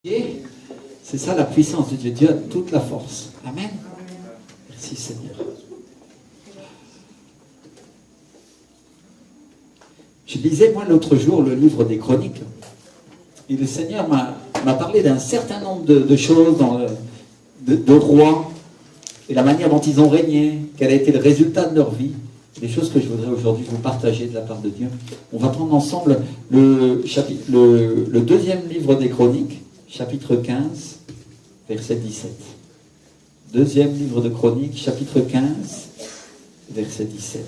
C'est ça la puissance de Dieu. Dieu a toute la force. Amen. Merci Seigneur. Je lisais moi l'autre jour le livre des Chroniques. Et le Seigneur m'a parlé d'un certain nombre de choses, de rois, et la manière dont ils ont régné, quel a été le résultat de leur vie. Des choses que je voudrais aujourd'hui vous partager de la part de Dieu. On va prendre ensemble le deuxième livre des Chroniques, chapitre 15, verset 17. Deuxième livre de Chroniques, chapitre 15, verset 17.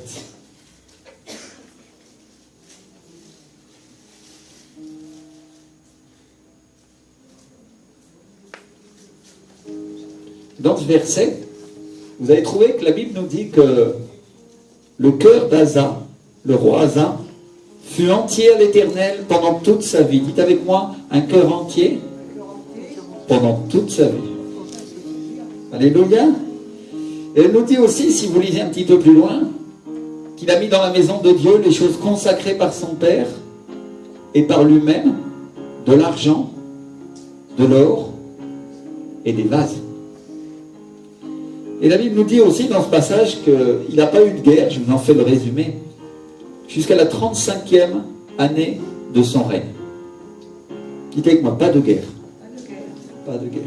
Dans ce verset, vous avez trouvé que la Bible nous dit que le cœur d'Asa, le roi Asa, fut entier à l'Éternel pendant toute sa vie. Dites avec moi, un cœur entier pendant toute sa vie. Alléluia. Et elle nous dit aussi, si vous lisez un petit peu plus loin, qu'il a mis dans la maison de Dieu les choses consacrées par son Père et par lui-même, de l'argent, de l'or et des vases. Et la Bible nous dit aussi dans ce passage qu'il n'a pas eu de guerre, je vous en fais le résumé, jusqu'à la 35e année de son règne. Dites avec moi, pas de guerre. Pas de guerre.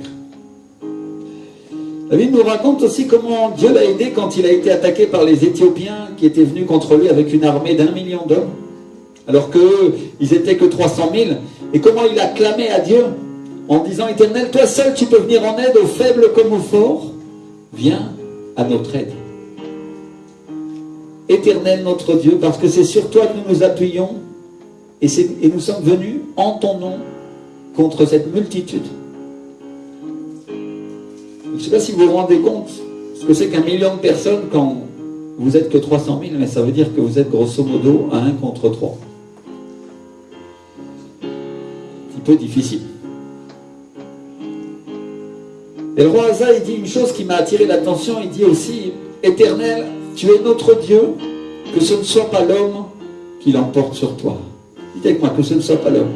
La Bible nous raconte aussi comment Dieu l'a aidé quand il a été attaqué par les Éthiopiens qui étaient venus contre lui avec une armée d'1 million d'hommes, alors qu'eux, ils n'étaient que 300 000. Et comment il a clamé à Dieu en disant, Éternel, toi seul tu peux venir en aide aux faibles comme aux forts. Viens à notre aide. Éternel notre Dieu, parce que c'est sur toi que nous nous appuyons et nous sommes venus en ton nom contre cette multitude. Je ne sais pas si vous vous rendez compte ce que c'est qu'1 million de personnes quand vous n'êtes que 300 000, mais ça veut dire que vous êtes grosso modo à 1 contre 3. Un petit peu difficile. Et le roi Asa, il dit une chose qui m'a attiré l'attention, il dit aussi, Éternel, tu es notre Dieu, que ce ne soit pas l'homme qui l'emporte sur toi. Dites avec moi, que ce ne soit pas l'homme.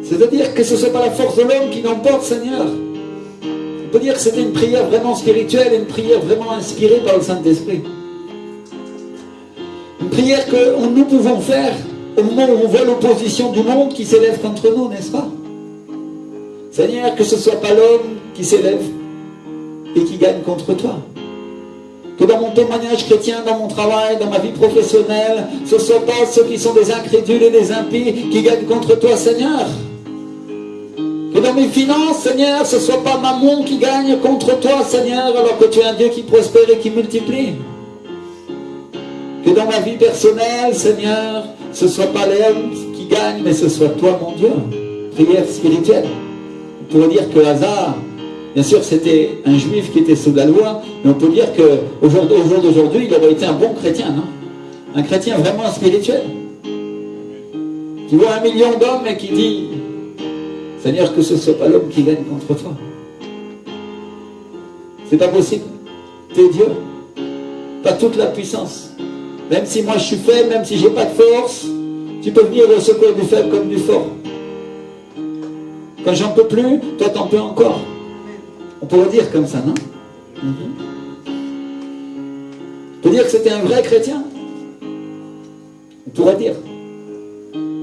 C'est-à-dire que ce ne soit pas la force de l'homme qui l'emporte, Seigneur. On peut dire que c'était une prière vraiment spirituelle, une prière vraiment inspirée par le Saint-Esprit. Une prière que nous pouvons faire au moment où on voit l'opposition du monde qui s'élève contre nous, n'est-ce pas? Seigneur, que ce ne soit pas l'homme qui s'élève et qui gagne contre toi. Que dans mon témoignage chrétien, dans mon travail, dans ma vie professionnelle, ce ne soit pas ceux qui sont des incrédules et des impies qui gagnent contre toi, Seigneur. Que dans mes finances, Seigneur, ce ne soit pas Mammon qui gagne contre toi, Seigneur, alors que tu es un Dieu qui prospère et qui multiplie. Que dans ma vie personnelle, Seigneur, ce ne soit pas l'homme qui gagne, mais ce soit toi, mon Dieu. Prière spirituelle. On pourrait dire que Asa, bien sûr, c'était un juif qui était sous la loi, mais on peut dire qu'au jour d'aujourd'hui, il aurait été un bon chrétien, non? Un chrétien vraiment spirituel. Qui voit 1 million d'hommes et qui dit, Seigneur, que ce ne soit pas l'homme qui gagne contre toi. C'est pas possible. T'es Dieu. Pas toute la puissance. Même si moi je suis faible, même si j'ai pas de force, tu peux venir au secours du faible comme du fort. Quand j'en peux plus, toi t'en peux encore. On pourrait dire comme ça, non? On peut dire que c'était un vrai chrétien. On pourrait dire.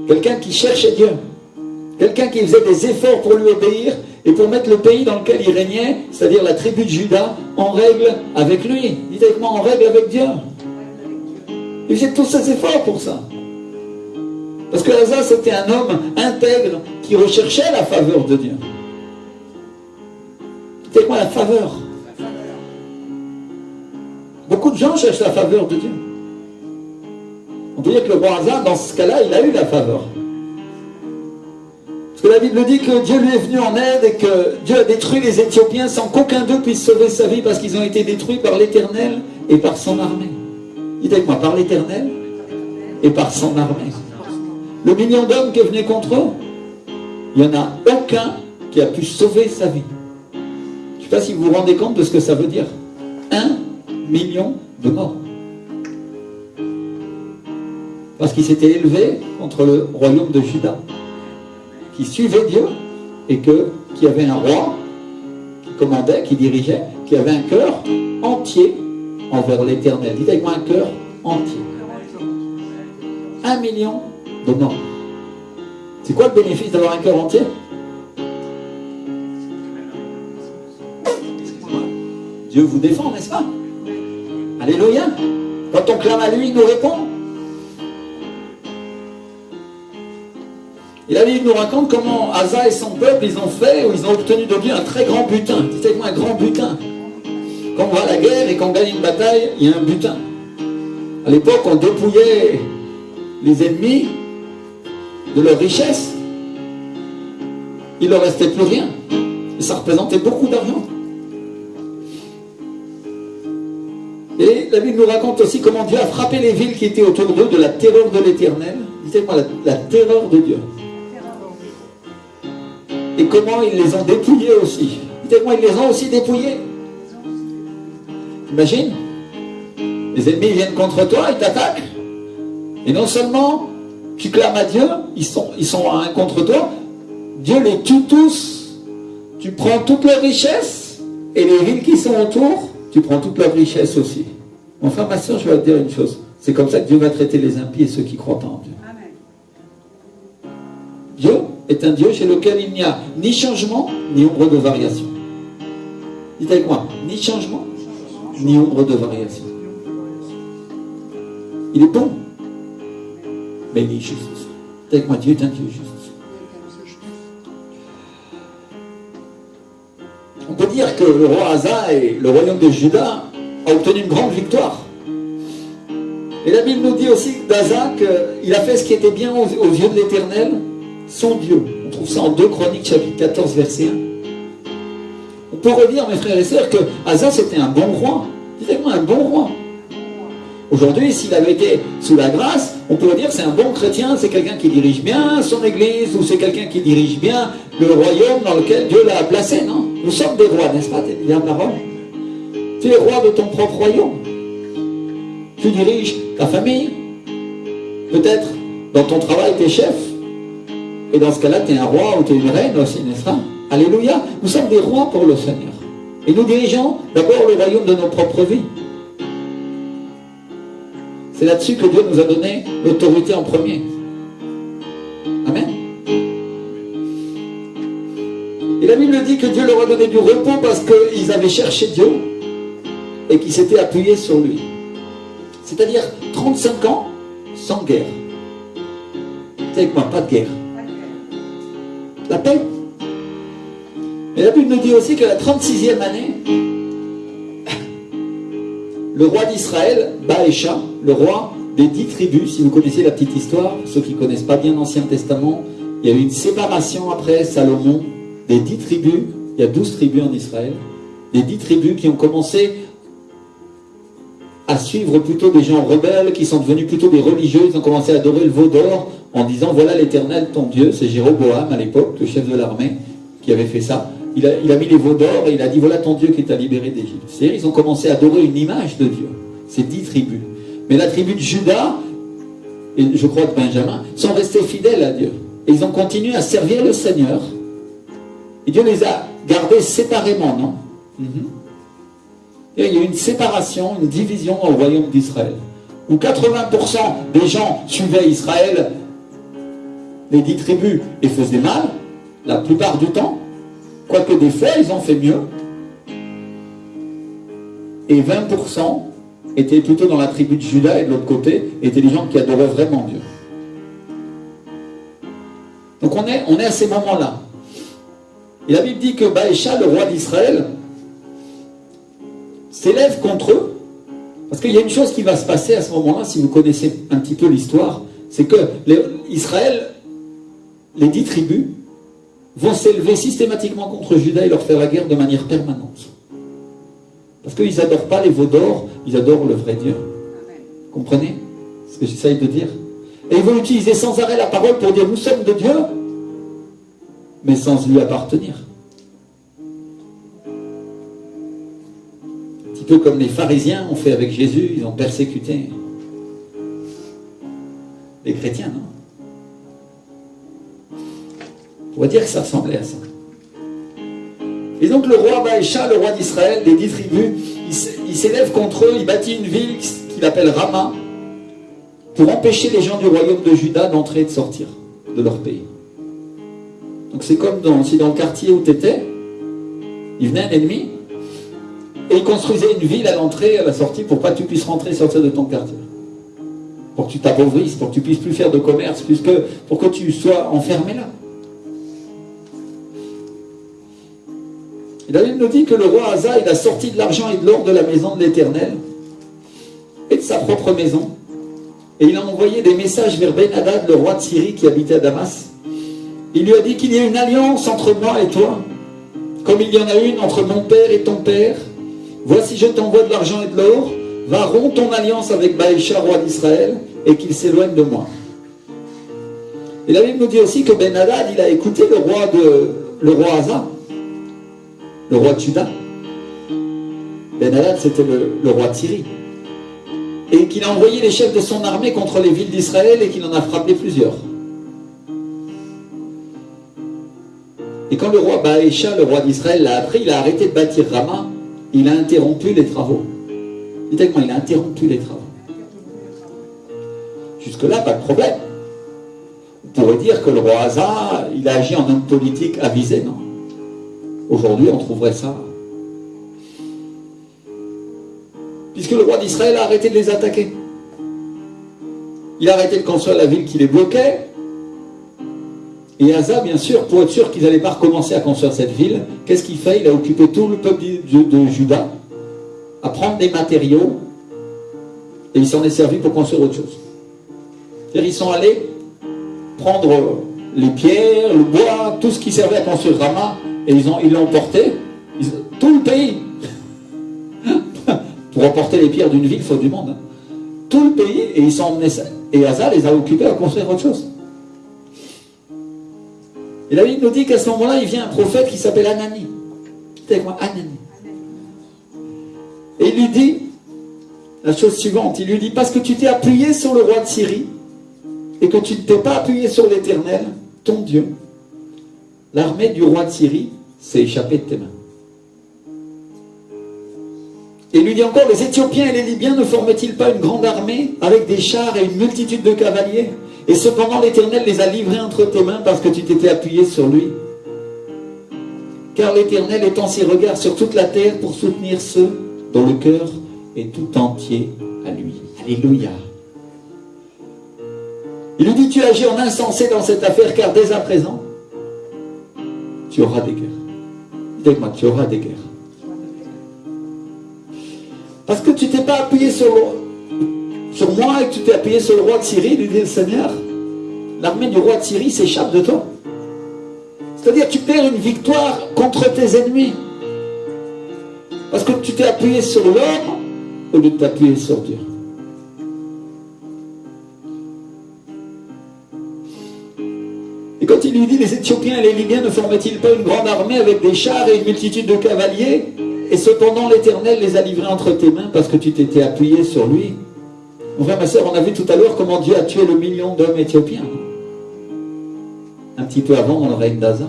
Quelqu'un qui cherchait Dieu. Quelqu'un qui faisait des efforts pour lui obéir et pour mettre le pays dans lequel il régnait, c'est-à-dire la tribu de Juda, en règle avec lui. Dites avec moi, en règle avec Dieu. Il faisait tous ses efforts pour ça. Parce que Asa, c'était un homme intègre qui recherchait la faveur de Dieu. C'est quoi la faveur? Beaucoup de gens cherchent la faveur de Dieu. On peut dire que le roi Asa, dans ce cas-là, il a eu la faveur. Parce que la Bible dit que Dieu lui est venu en aide et que Dieu a détruit les Éthiopiens sans qu'aucun d'eux puisse sauver sa vie parce qu'ils ont été détruits par l'Éternel et par son armée. Dites avec moi, par l'Éternel et par son armée. Le million d'hommes qui venaient contre eux, il n'y en a aucun qui a pu sauver sa vie. Je ne sais pas si vous vous rendez compte de ce que ça veut dire. 1 million de morts. Parce qu'il s'était élevé contre le royaume de Juda. qui suivaient Dieu et qui avaient un roi qui commandait, qui dirigeait, qui avait un cœur entier envers l'Éternel. Dites avec moi, un cœur entier. 1 million de membres. C'est quoi le bénéfice d'avoir un cœur entier? Dieu vous défend, n'est-ce pas? Alléluia. Quand on clame à lui, il nous répond. Et la Bible nous raconte comment Asa et son peuple, ils ont obtenu de Dieu un très grand butin. Dites avec moi, un grand butin. Quand on va à la guerre et qu'on gagne une bataille, il y a un butin. À l'époque, on dépouillait les ennemis de leur richesse. Il ne leur restait plus rien. Et ça représentait beaucoup d'argent. Et la Bible nous raconte aussi comment Dieu a frappé les villes qui étaient autour d'eux de la terreur de l'Éternel. Dites-moi, la terreur de Dieu. Et comment ils les ont dépouillés aussi. Dites-moi, ils les ont aussi dépouillés. Imagine, les ennemis viennent contre toi, ils t'attaquent. Et non seulement tu clames à Dieu, ils sont un contre toi, Dieu les tue tous. Tu prends toutes leurs richesses, et les villes qui sont autour, tu prends toute leur richesse aussi. Mon frère, ma soeur, je vais te dire une chose. C'est comme ça que Dieu va traiter les impies et ceux qui croient en Dieu. Amen. Dieu est un Dieu chez lequel il n'y a ni changement, ni ombre de variation. Dites avec moi, ni changement, ni ombre de variation. Il est bon, mais il est juste. Dites avec moi, Dieu est un Dieu juste. On peut dire que le roi Asa et le royaume de Juda ont obtenu une grande victoire. Et la Bible nous dit aussi d'Asa qu'il a fait ce qui était bien aux yeux de l'Éternel, son Dieu. On trouve ça en 2 Chroniques, chapitre 14, verset 1. On peut redire, mes frères et sœurs, que Asa c'était un bon roi. Dites-moi, un bon roi. Aujourd'hui, s'il avait été sous la grâce, on pourrait dire que c'est un bon chrétien, c'est quelqu'un qui dirige bien son église, ou c'est quelqu'un qui dirige bien le royaume dans lequel Dieu l'a placé, non? Nous sommes des rois, n'est-ce pas? Il y a une parole. Tu es roi de ton propre royaume. Tu diriges ta famille. Peut-être dans ton travail, tu es chef. Et dans ce cas-là, tu es un roi ou tu es une reine aussi, n'est-ce pas? Alléluia. Nous sommes des rois pour le Seigneur. Et nous dirigeons d'abord le royaume de nos propres vies. C'est là-dessus que Dieu nous a donné l'autorité en premier. Amen. Et la Bible dit que Dieu leur a donné du repos parce qu'ils avaient cherché Dieu et qu'ils s'étaient appuyés sur lui. C'est-à-dire 35 ans sans guerre. C'est avec moi, pas de guerre. La paix. Et la Bible nous dit aussi que la 36e année, le roi d'Israël, Baécha, le roi des 10 tribus, si vous connaissez la petite histoire, ceux qui ne connaissent pas bien l'Ancien Testament, il y a eu une séparation après Salomon des 10 tribus, il y a 12 tribus en Israël, des 10 tribus qui ont commencé à suivre plutôt des gens rebelles, qui sont devenus plutôt des religieux, ils ont commencé à adorer le veau d'or en disant voilà l'Éternel ton Dieu, c'est Jéroboam à l'époque, le chef de l'armée, qui avait fait ça. Il a mis les veaux d'or et il a dit voilà ton Dieu qui t'a libéré d'Égypte. C'est-à-dire ils ont commencé à adorer une image de Dieu. C'est 10 tribus. Mais la tribu de Juda, et je crois de Benjamin, sont restés fidèles à Dieu. Et ils ont continué à servir le Seigneur. Et Dieu les a gardés séparément, non? Et il y a eu une séparation, une division au royaume d'Israël. Où 80% des gens suivaient Israël, les 10 tribus, et faisaient mal, la plupart du temps. Quoique des fois, ils ont fait mieux. Et 20% étaient plutôt dans la tribu de Juda et de l'autre côté, étaient des gens qui adoraient vraiment Dieu. Donc on est à ces moments-là. Et la Bible dit que Baécha, le roi d'Israël, s'élève contre eux. Parce qu'il y a une chose qui va se passer à ce moment-là, si vous connaissez un petit peu l'histoire, c'est que Israël, les 10 tribus, vont s'élever systématiquement contre Juda et leur faire la guerre de manière permanente. Parce qu'ils n'adorent pas les veaux d'or, ils adorent le vrai Dieu. Vous comprenez ce que j'essaye de dire? Et ils vont utiliser sans arrêt la parole pour dire nous sommes de Dieu, mais sans lui appartenir. Un petit peu comme les pharisiens ont fait avec Jésus, ils ont persécuté les chrétiens, non? On va dire que ça ressemblait à ça. Et donc le roi Baécha, le roi d'Israël, des 10 tribus, il s'élève contre eux, il bâtit une ville qu'il appelle Rama, pour empêcher les gens du royaume de Juda d'entrer et de sortir de leur pays. Donc c'est comme si dans le quartier où tu étais, il venait un ennemi, et il construisait une ville à l'entrée et à la sortie pour pas que tu puisses rentrer et sortir de ton quartier. Pour que tu t'appauvrisses, pour que tu puisses plus faire de commerce, pour que tu sois enfermé là. Et la Bible nous dit que le roi Asa, il a sorti de l'argent et de l'or de la maison de l'Éternel et de sa propre maison. Et il a envoyé des messages vers Ben-Hadad, le roi de Syrie qui habitait à Damas. Il lui a dit qu'il y a une alliance entre moi et toi, comme il y en a une entre mon père et ton père. Voici, je t'envoie de l'argent et de l'or. Va rompre ton alliance avec Baécha, roi d'Israël, et qu'il s'éloigne de moi. Et la Bible nous dit aussi que Ben-Hadad, il a écouté le roi Asa, le roi de Juda. Ben-Hadad, c'était le roi de Syrie. Et qu'il a envoyé les chefs de son armée contre les villes d'Israël et qu'il en a frappé plusieurs. Et quand le roi Baécha, le roi d'Israël, l'a appris, il a arrêté de bâtir Rama, il a interrompu les travaux. Dites-moi, il a interrompu les travaux. Jusque-là, pas de problème. On pourrait dire que le roi Asa, il a agi en homme politique avisé, non? Aujourd'hui, on trouverait ça. Puisque le roi d'Israël a arrêté de les attaquer. Il a arrêté de construire la ville qui les bloquait. Et Asa, bien sûr, pour être sûr qu'ils n'allaient pas recommencer à construire cette ville, qu'est-ce qu'il fait? Il a occupé tout le peuple de Juda à prendre des matériaux et il s'en est servi pour construire autre chose. C'est-à-dire ils sont allés prendre les pierres, le bois, tout ce qui servait à construire Rama et ils l'ont emporté, tout le pays. Pour emporter les pierres d'une ville, il faut du monde. Tout le pays, et ils sont emmenés ça. Et Asa les a occupés à construire autre chose. Et la Bible nous dit qu'à ce moment-là, il vient un prophète qui s'appelle Anani. C'est avec moi, Anani. Et il lui dit la chose suivante, il lui dit, parce que tu t'es appuyé sur le roi de Syrie, et que tu ne t'es pas appuyé sur l'Éternel, ton Dieu, l'armée du roi de Syrie s'est échappée de tes mains. Et il lui dit encore, les Éthiopiens et les Libyens ne formaient-ils pas une grande armée avec des chars et une multitude de cavaliers? Et cependant l'Éternel les a livrés entre tes mains parce que tu t'étais appuyé sur lui. Car l'Éternel étend ses regards sur toute la terre pour soutenir ceux dont le cœur est tout entier à lui. Alléluia. Il lui dit, tu agis en insensé dans cette affaire, car dès à présent, tu auras des guerres. Dis-moi, tu auras des guerres. Parce que tu ne t'es pas appuyé sur moi et que tu t'es appuyé sur le roi de Syrie, lui dit le Seigneur, l'armée du roi de Syrie s'échappe de toi. C'est-à-dire tu perds une victoire contre tes ennemis. Parce que tu t'es appuyé sur l'homme au lieu de t'appuyer sur Dieu. Et quand il lui dit, les Éthiopiens et les Libyens ne formaient-ils pas une grande armée avec des chars et une multitude de cavaliers? Et cependant l'Éternel les a livrés entre tes mains parce que tu t'étais appuyé sur lui. Mon frère, ma soeur, on a vu tout à l'heure comment Dieu a tué le million d'hommes éthiopiens. Un petit peu avant dans le règne d'Asa.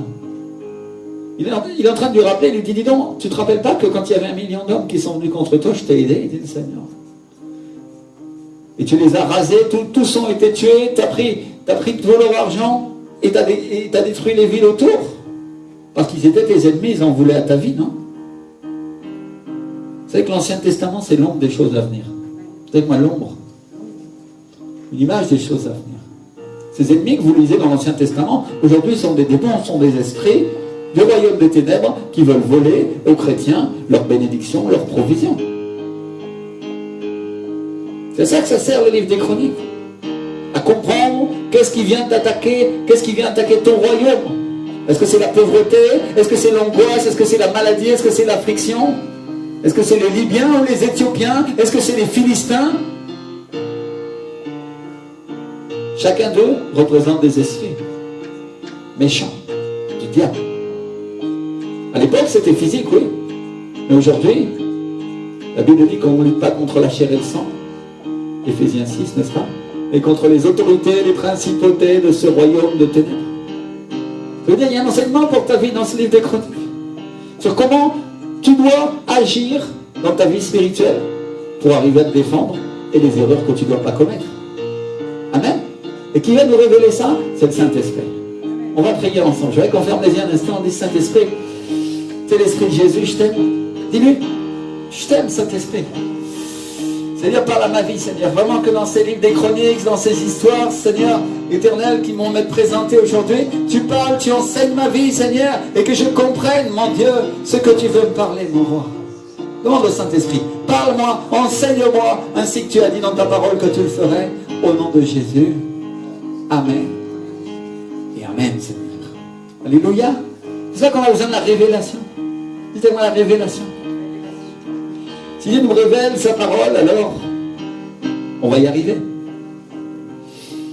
Il est en train de lui rappeler, il lui dit, dis donc, tu ne te rappelles pas que quand il y avait 1 million d'hommes qui sont venus contre toi, je t'ai aidé, il dit le Seigneur. Et tu les as rasés, tous ont été tués, tu as pris tout leur argent et tu as détruit les villes autour. Parce qu'ils étaient tes ennemis, ils en voulaient à ta vie, non? Vous savez que l'Ancien Testament, c'est l'ombre des choses à venir. Vous savez que moi, l'ombre, une image des choses à venir. Ces ennemis que vous lisez dans l'Ancien Testament, aujourd'hui, sont des démons, sont des esprits du royaume des ténèbres qui veulent voler aux chrétiens leur bénédiction, leur provision. C'est ça que ça sert le livre des Chroniques. À comprendre qu'est-ce qui vient t'attaquer, qu'est-ce qui vient attaquer ton royaume. Est-ce que c'est la pauvreté? Est-ce que c'est l'angoisse? Est-ce que c'est la maladie? Est-ce que c'est l'affliction? Est-ce que c'est les Libyens ou les Éthiopiens? Est-ce que c'est les Philistins? Chacun d'eux représente des esprits méchants, du diable. À l'époque, c'était physique, oui. Mais aujourd'hui, la Bible dit qu'on ne lutte pas contre la chair et le sang. Éphésiens 6, n'est-ce pas? Mais contre les autorités, les principautés de ce royaume de ténèbres. Je veux dire, il y a un enseignement pour ta vie dans ce livre des Chroniques. Sur comment tu dois agir dans ta vie spirituelle pour arriver à te défendre et les erreurs que tu ne dois pas commettre. Amen. Et qui va nous révéler ça? C'est le Saint-Esprit. On va prier ensemble. Je voudrais qu'on ferme les yeux un instant. On dit Saint-Esprit, tu es l'Esprit de Jésus, je t'aime. Dis-lui, je t'aime Saint-Esprit. Seigneur, parle à ma vie, Seigneur. Vraiment que dans ces livres des Chroniques, dans ces histoires, Seigneur, éternel, qui m'ont présenté aujourd'hui, tu parles, tu enseignes ma vie, Seigneur, et que je comprenne, mon Dieu, ce que tu veux me parler, mon roi. Demande au Saint-Esprit, parle-moi, enseigne-moi, ainsi que tu as dit dans ta parole que tu le ferais, au nom de Jésus. Amen. Et Amen, Seigneur. Alléluia. C'est ça qu'on a besoin de la révélation. Dites-moi la révélation. Si Dieu nous révèle sa parole, alors on va y arriver.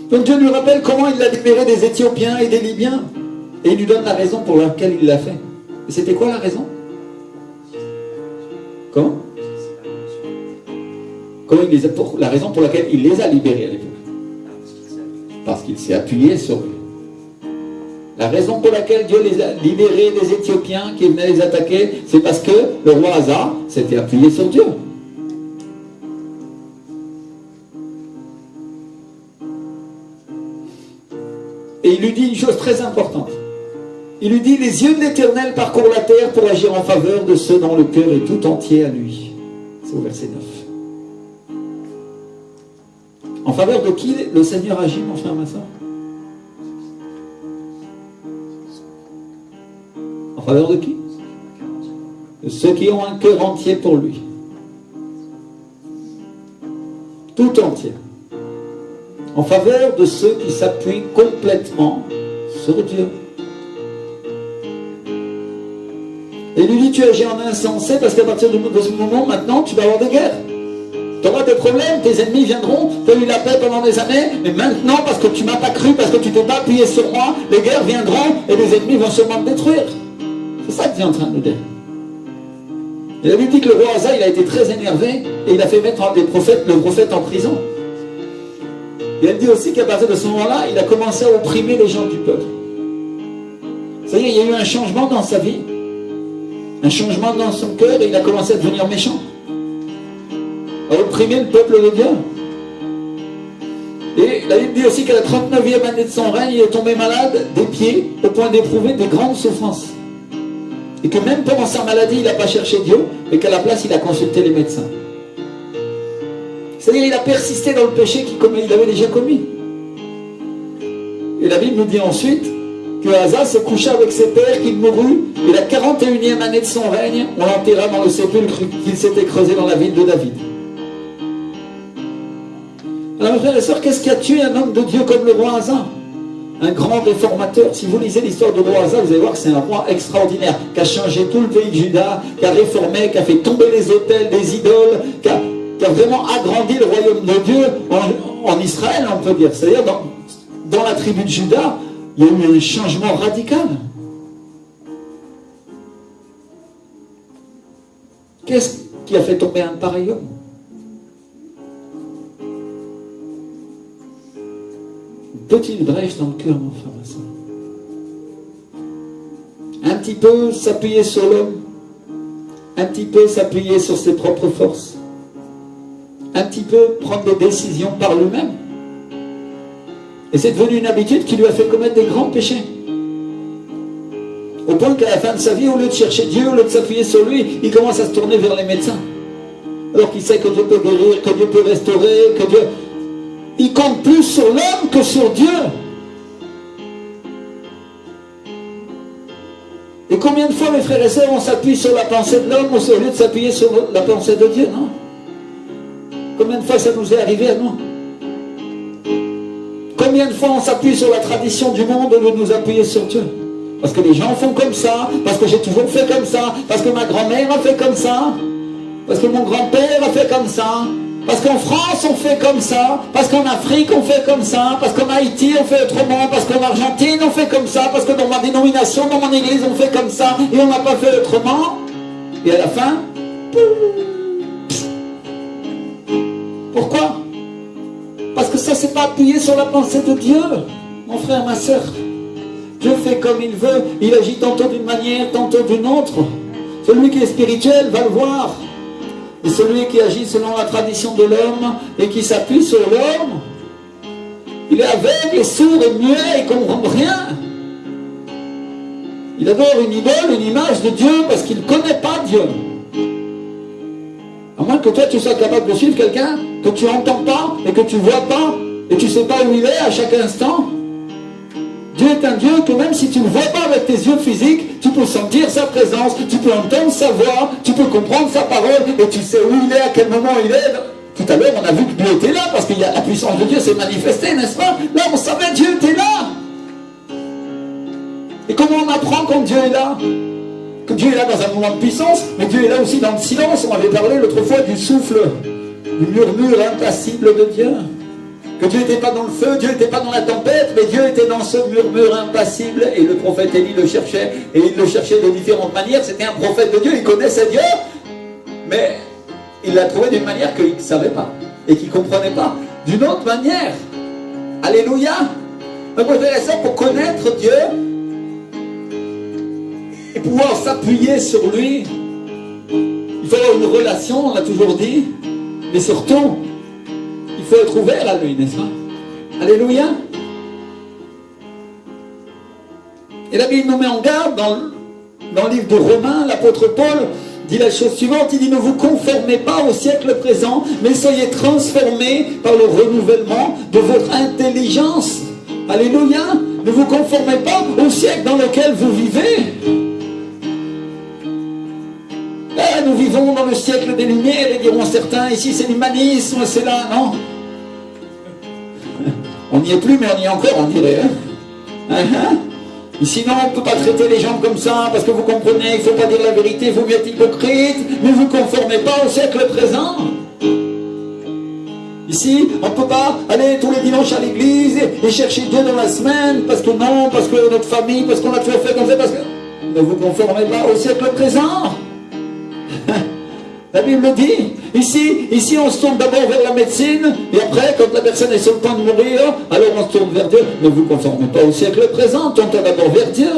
Donc Dieu nous rappelle comment il a libéré des Éthiopiens et des Libyens. Et il lui donne la raison pour laquelle il l'a fait. Et c'était quoi la raison? Comment? La raison pour laquelle il les a libérés à l'époque. Parce qu'il s'est appuyé sur eux. La raison pour laquelle Dieu les a libérés des Éthiopiens qui venaient les attaquer, c'est parce que le roi Asa s'était appuyé sur Dieu. Et il lui dit une chose très importante. Il lui dit, les yeux de l'Éternel parcourent la terre pour agir en faveur de ceux dont le cœur est tout entier à lui. C'est au verset 9. En faveur de qui le Seigneur agit, mon frère, ma soeur? En faveur de qui? De ceux qui ont un cœur entier pour lui. Tout entier. En faveur de ceux qui s'appuient complètement sur Dieu. Et il lui dit, tu agis en insensé parce qu'à partir de ce moment, maintenant, tu vas avoir des guerres. Tu auras des problèmes, tes ennemis viendront, tu as eu la paix pendant des années, mais maintenant, parce que tu ne m'as pas cru, parce que tu ne t'es pas appuyé sur moi, les guerres viendront et les ennemis vont sûrement te détruire. C'est ça que Dieu est en train de nous dire. Il a lui dit que le roi Asa, il a été très énervé et il a fait mettre le prophète en prison. Et elle dit aussi qu'à partir de ce moment-là, il a commencé à opprimer les gens du peuple. C'est-à-dire, il y a eu un changement dans sa vie, un changement dans son cœur et il a commencé à devenir méchant. À opprimer le peuple de Dieu. Et la Bible dit aussi qu'à la 39e année de son règne, il est tombé malade des pieds au point d'éprouver de grandes souffrances. Et que même pendant sa maladie, il n'a pas cherché Dieu, mais qu'à la place, il a consulté les médecins. C'est-à-dire qu'il a persisté dans le péché qu'il avait déjà commis. Et la Bible nous dit ensuite que Asa se coucha avec ses pères, qu'il mourut, et la 41e année de son règne, on l'enterra dans le sépulcre qu'il s'était creusé dans la ville de David. Alors mes frères et sœurs, qu'est-ce qui a tué un homme de Dieu comme le roi Asa? Un grand réformateur. Si vous lisez l'histoire du roi Asa, vous allez voir que c'est un roi extraordinaire, qui a changé tout le pays de Juda, qui a réformé, qui a fait tomber les autels, des idoles, qui a vraiment agrandi le royaume de Dieu en Israël, on peut dire. C'est-à-dire, dans la tribu de Juda, il y a eu un changement radical. Qu'est-ce qui a fait tomber un pareil homme? Une petite brèche dans le cœur, mon frère, ma soeur. Un petit peu s'appuyer sur l'homme, un petit peu s'appuyer sur ses propres forces, un petit peu prendre des décisions par lui-même. Et c'est devenu une habitude qui lui a fait commettre des grands péchés. Au point qu'à la fin de sa vie, au lieu de chercher Dieu, au lieu de s'appuyer sur lui, il commence à se tourner vers les médecins. Alors qu'il sait que Dieu peut guérir, que Dieu peut restaurer, que Dieu... Il compte plus sur l'homme que sur Dieu. Et combien de fois, mes frères et sœurs, on s'appuie sur la pensée de l'homme au lieu de s'appuyer sur la pensée de Dieu, non? Combien de fois ça nous est arrivé à nous? Combien de fois on s'appuie sur la tradition du monde au lieu de nous appuyer sur Dieu? Parce que les gens font comme ça, parce que j'ai toujours fait comme ça, parce que ma grand-mère a fait comme ça, parce que mon grand-père a fait comme ça, parce qu'en France on fait comme ça, parce qu'en Afrique on fait comme ça, parce qu'en Haïti on fait autrement, parce qu'en Argentine on fait comme ça, parce que dans ma dénomination, dans mon église on fait comme ça, et on n'a pas fait autrement. Et à la fin, pourquoi? Parce que ça, c'est pas appuyé sur la pensée de Dieu, mon frère, ma soeur. Dieu fait comme il veut. Il agit tantôt d'une manière, tantôt d'une autre. Celui qui est spirituel va le voir. Et celui qui agit selon la tradition de l'homme et qui s'appuie sur l'homme, il est aveugle, sourd et muet, il ne comprend rien. Il adore une idole, une image de Dieu parce qu'il ne connaît pas Dieu. À moins que toi tu sois capable de suivre quelqu'un que tu n'entends pas et que tu ne vois pas et tu ne sais pas où il est à chaque instant. Dieu est un Dieu que même si tu ne le vois pas avec tes yeux physiques, tu peux sentir sa présence, tu peux entendre sa voix, tu peux comprendre sa parole et tu sais où il est, à quel moment il est. Tout à l'heure on a vu que Dieu était là parce que la puissance de Dieu s'est manifestée, n'est-ce pas? Là on savait Dieu était là. Et comment on apprend quand Dieu est là? Que Dieu est là dans un moment de puissance, mais Dieu est là aussi dans le silence. On avait parlé l'autre fois du souffle, du murmure impassible de Dieu. Que Dieu n'était pas dans le feu, Dieu n'était pas dans la tempête, mais Dieu était dans ce murmure impassible. Et le prophète Élie le cherchait, et il le cherchait de différentes manières. C'était un prophète de Dieu, il connaissait Dieu, mais il l'a trouvé d'une manière qu'il ne savait pas, et qu'il ne comprenait pas. D'une autre manière. Alléluia. Donc intéressant, pour connaître Dieu, et pouvoir s'appuyer sur lui, il faut avoir une relation, on l'a toujours dit, mais surtout, il faut être ouvert à lui, n'est-ce pas? Alléluia. Et la Bible nous met en garde dans le livre de Romains, l'apôtre Paul dit la chose suivante, il dit: ne vous conformez pas au siècle présent, mais soyez transformés par le renouvellement de votre intelligence. Alléluia. Ne vous conformez pas au siècle dans lequel vous vivez. Nous vivons dans le siècle des Lumières, et diront certains, ici c'est l'humanisme, c'est là, non? On n'y est plus, mais on y est encore, on dirait. Sinon, on ne peut pas traiter les gens comme ça, parce que vous comprenez, il ne faut pas dire la vérité, vous êtes hypocrite, ne vous conformez pas au siècle présent. Ici, on ne peut pas aller tous les dimanches à l'église et chercher Dieu dans la semaine, parce que non, parce que notre famille, parce qu'on a toujours fait comme ça, parce que... Ne vous conformez pas au siècle présent. La Bible dit, ici on se tourne d'abord vers la médecine, et après, quand la personne est sur le point de mourir, alors on se tourne vers Dieu. Ne vous conformez pas au siècle présent, tournez d'abord vers Dieu.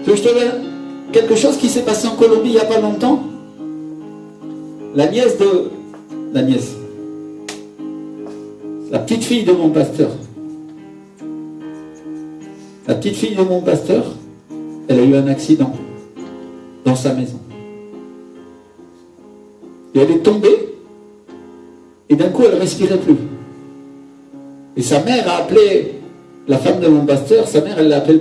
Je te donne quelque chose qui s'est passé en Colombie il n'y a pas longtemps. La petite fille de mon pasteur. La petite fille de mon pasteur, elle a eu un accident dans sa maison. Et elle est tombée, et d'un coup elle ne respirait plus. Et sa mère a appelé la femme de mon pasteur, sa mère elle l'a appelée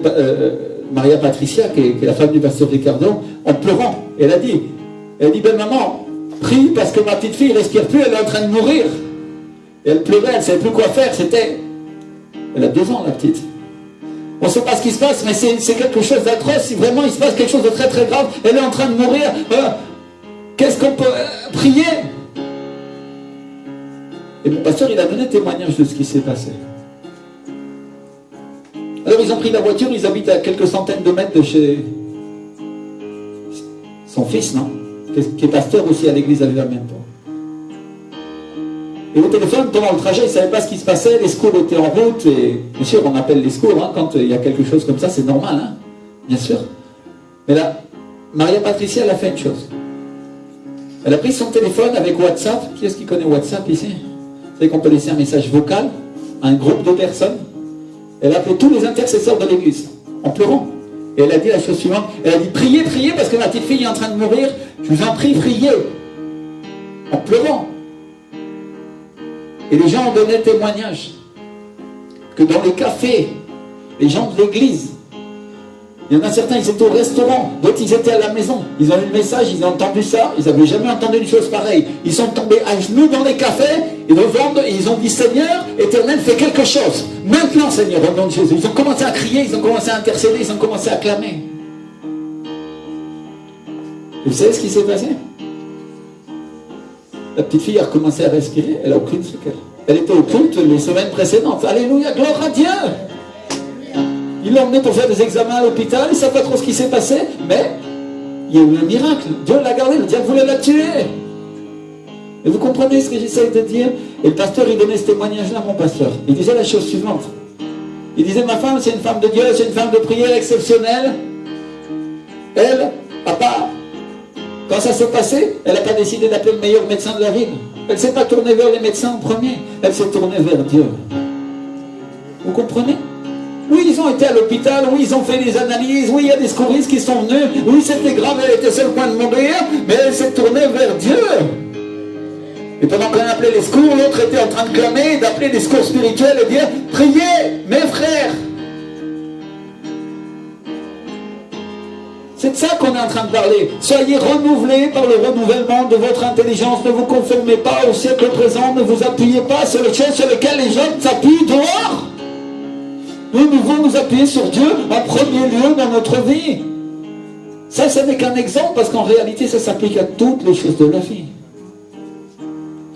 Maria Patricia, qui est la femme du pasteur Ricardo, en pleurant. Et elle a dit, belle maman, prie parce que ma petite fille ne respire plus, elle est en train de mourir. Et elle pleurait, elle ne savait plus quoi faire, elle a 2 ans la petite. On ne sait pas ce qui se passe, mais c'est quelque chose d'atroce. Si vraiment il se passe quelque chose de très très grave, elle est en train de mourir. Qu'est-ce qu'on peut prier? Et mon pasteur, il a donné témoignage de ce qui s'est passé. Alors ils ont pris la voiture, ils habitent à quelques centaines de mètres de chez son fils, non? Qui est pasteur aussi à l'église Avivamiento. Et au téléphone, pendant le trajet, ils ne savaient pas ce qui se passait, les secours étaient en route, et bien sûr, on appelle les secours, quand il y a quelque chose comme ça, c'est normal, bien sûr. Mais là, Maria Patricia, elle a fait une chose. Elle a pris son téléphone avec WhatsApp. Qui est-ce qui connaît WhatsApp ici? Vous savez qu'on peut laisser un message vocal à un groupe de personnes. Elle a appelé tous les intercesseurs de l'église, en pleurant. Et elle a dit la chose suivante. Elle a dit, priez, priez, parce que ma petite fille est en train de mourir. Je vous en prie, priez. En pleurant. Et les gens ont donné le témoignage que dans les cafés, les gens de l'église, il y en a certains, ils étaient au restaurant, d'autres ils étaient à la maison, ils ont eu le message, ils ont entendu ça, ils n'avaient jamais entendu une chose pareille. Ils sont tombés à genoux dans les cafés, et ils ont dit, Seigneur, Éternel, fais quelque chose. Maintenant, Seigneur, au nom de Jésus. Ils ont commencé à crier, ils ont commencé à intercéder, ils ont commencé à clamer. Et vous savez ce qui s'est passé? La petite fille a recommencé à respirer, elle n'a aucune séquelle. Elle était au culte les semaines précédentes. Alléluia, gloire à Dieu! Ils l'ont emmené pour faire des examens à l'hôpital, ils ne savent pas trop ce qui s'est passé, mais il y a eu un miracle. Dieu l'a gardé, le diable voulait la tuer. Et vous comprenez ce que j'essaie de dire? Et le pasteur, il donnait ce témoignage-là à mon pasteur. Il disait la chose suivante. Il disait, ma femme, c'est une femme de Dieu, c'est une femme de prière exceptionnelle. Elle, à part, quand ça s'est passé, elle n'a pas décidé d'appeler le meilleur médecin de la ville. Elle ne s'est pas tournée vers les médecins en premier. Elle s'est tournée vers Dieu. Vous comprenez? Oui, ils ont été à l'hôpital, oui, ils ont fait des analyses, oui, il y a des secouristes qui sont venus, oui, c'était grave, elle était sur le point de mourir, mais elle s'est tournée vers Dieu. Et pendant qu'on appelait les secours, l'autre était en train de clamer, d'appeler des secours spirituels et dire, priez, mes frères. C'est de ça qu'on est en train de parler. Soyez renouvelés par le renouvellement de votre intelligence. Ne vous conformez pas au siècle présent. Ne vous appuyez pas sur les choses sur lesquelles les gens s'appuient dehors. Nous devons nous appuyer sur Dieu en premier lieu dans notre vie. Ça n'est qu'un exemple parce qu'en réalité, ça s'applique à toutes les choses de la vie.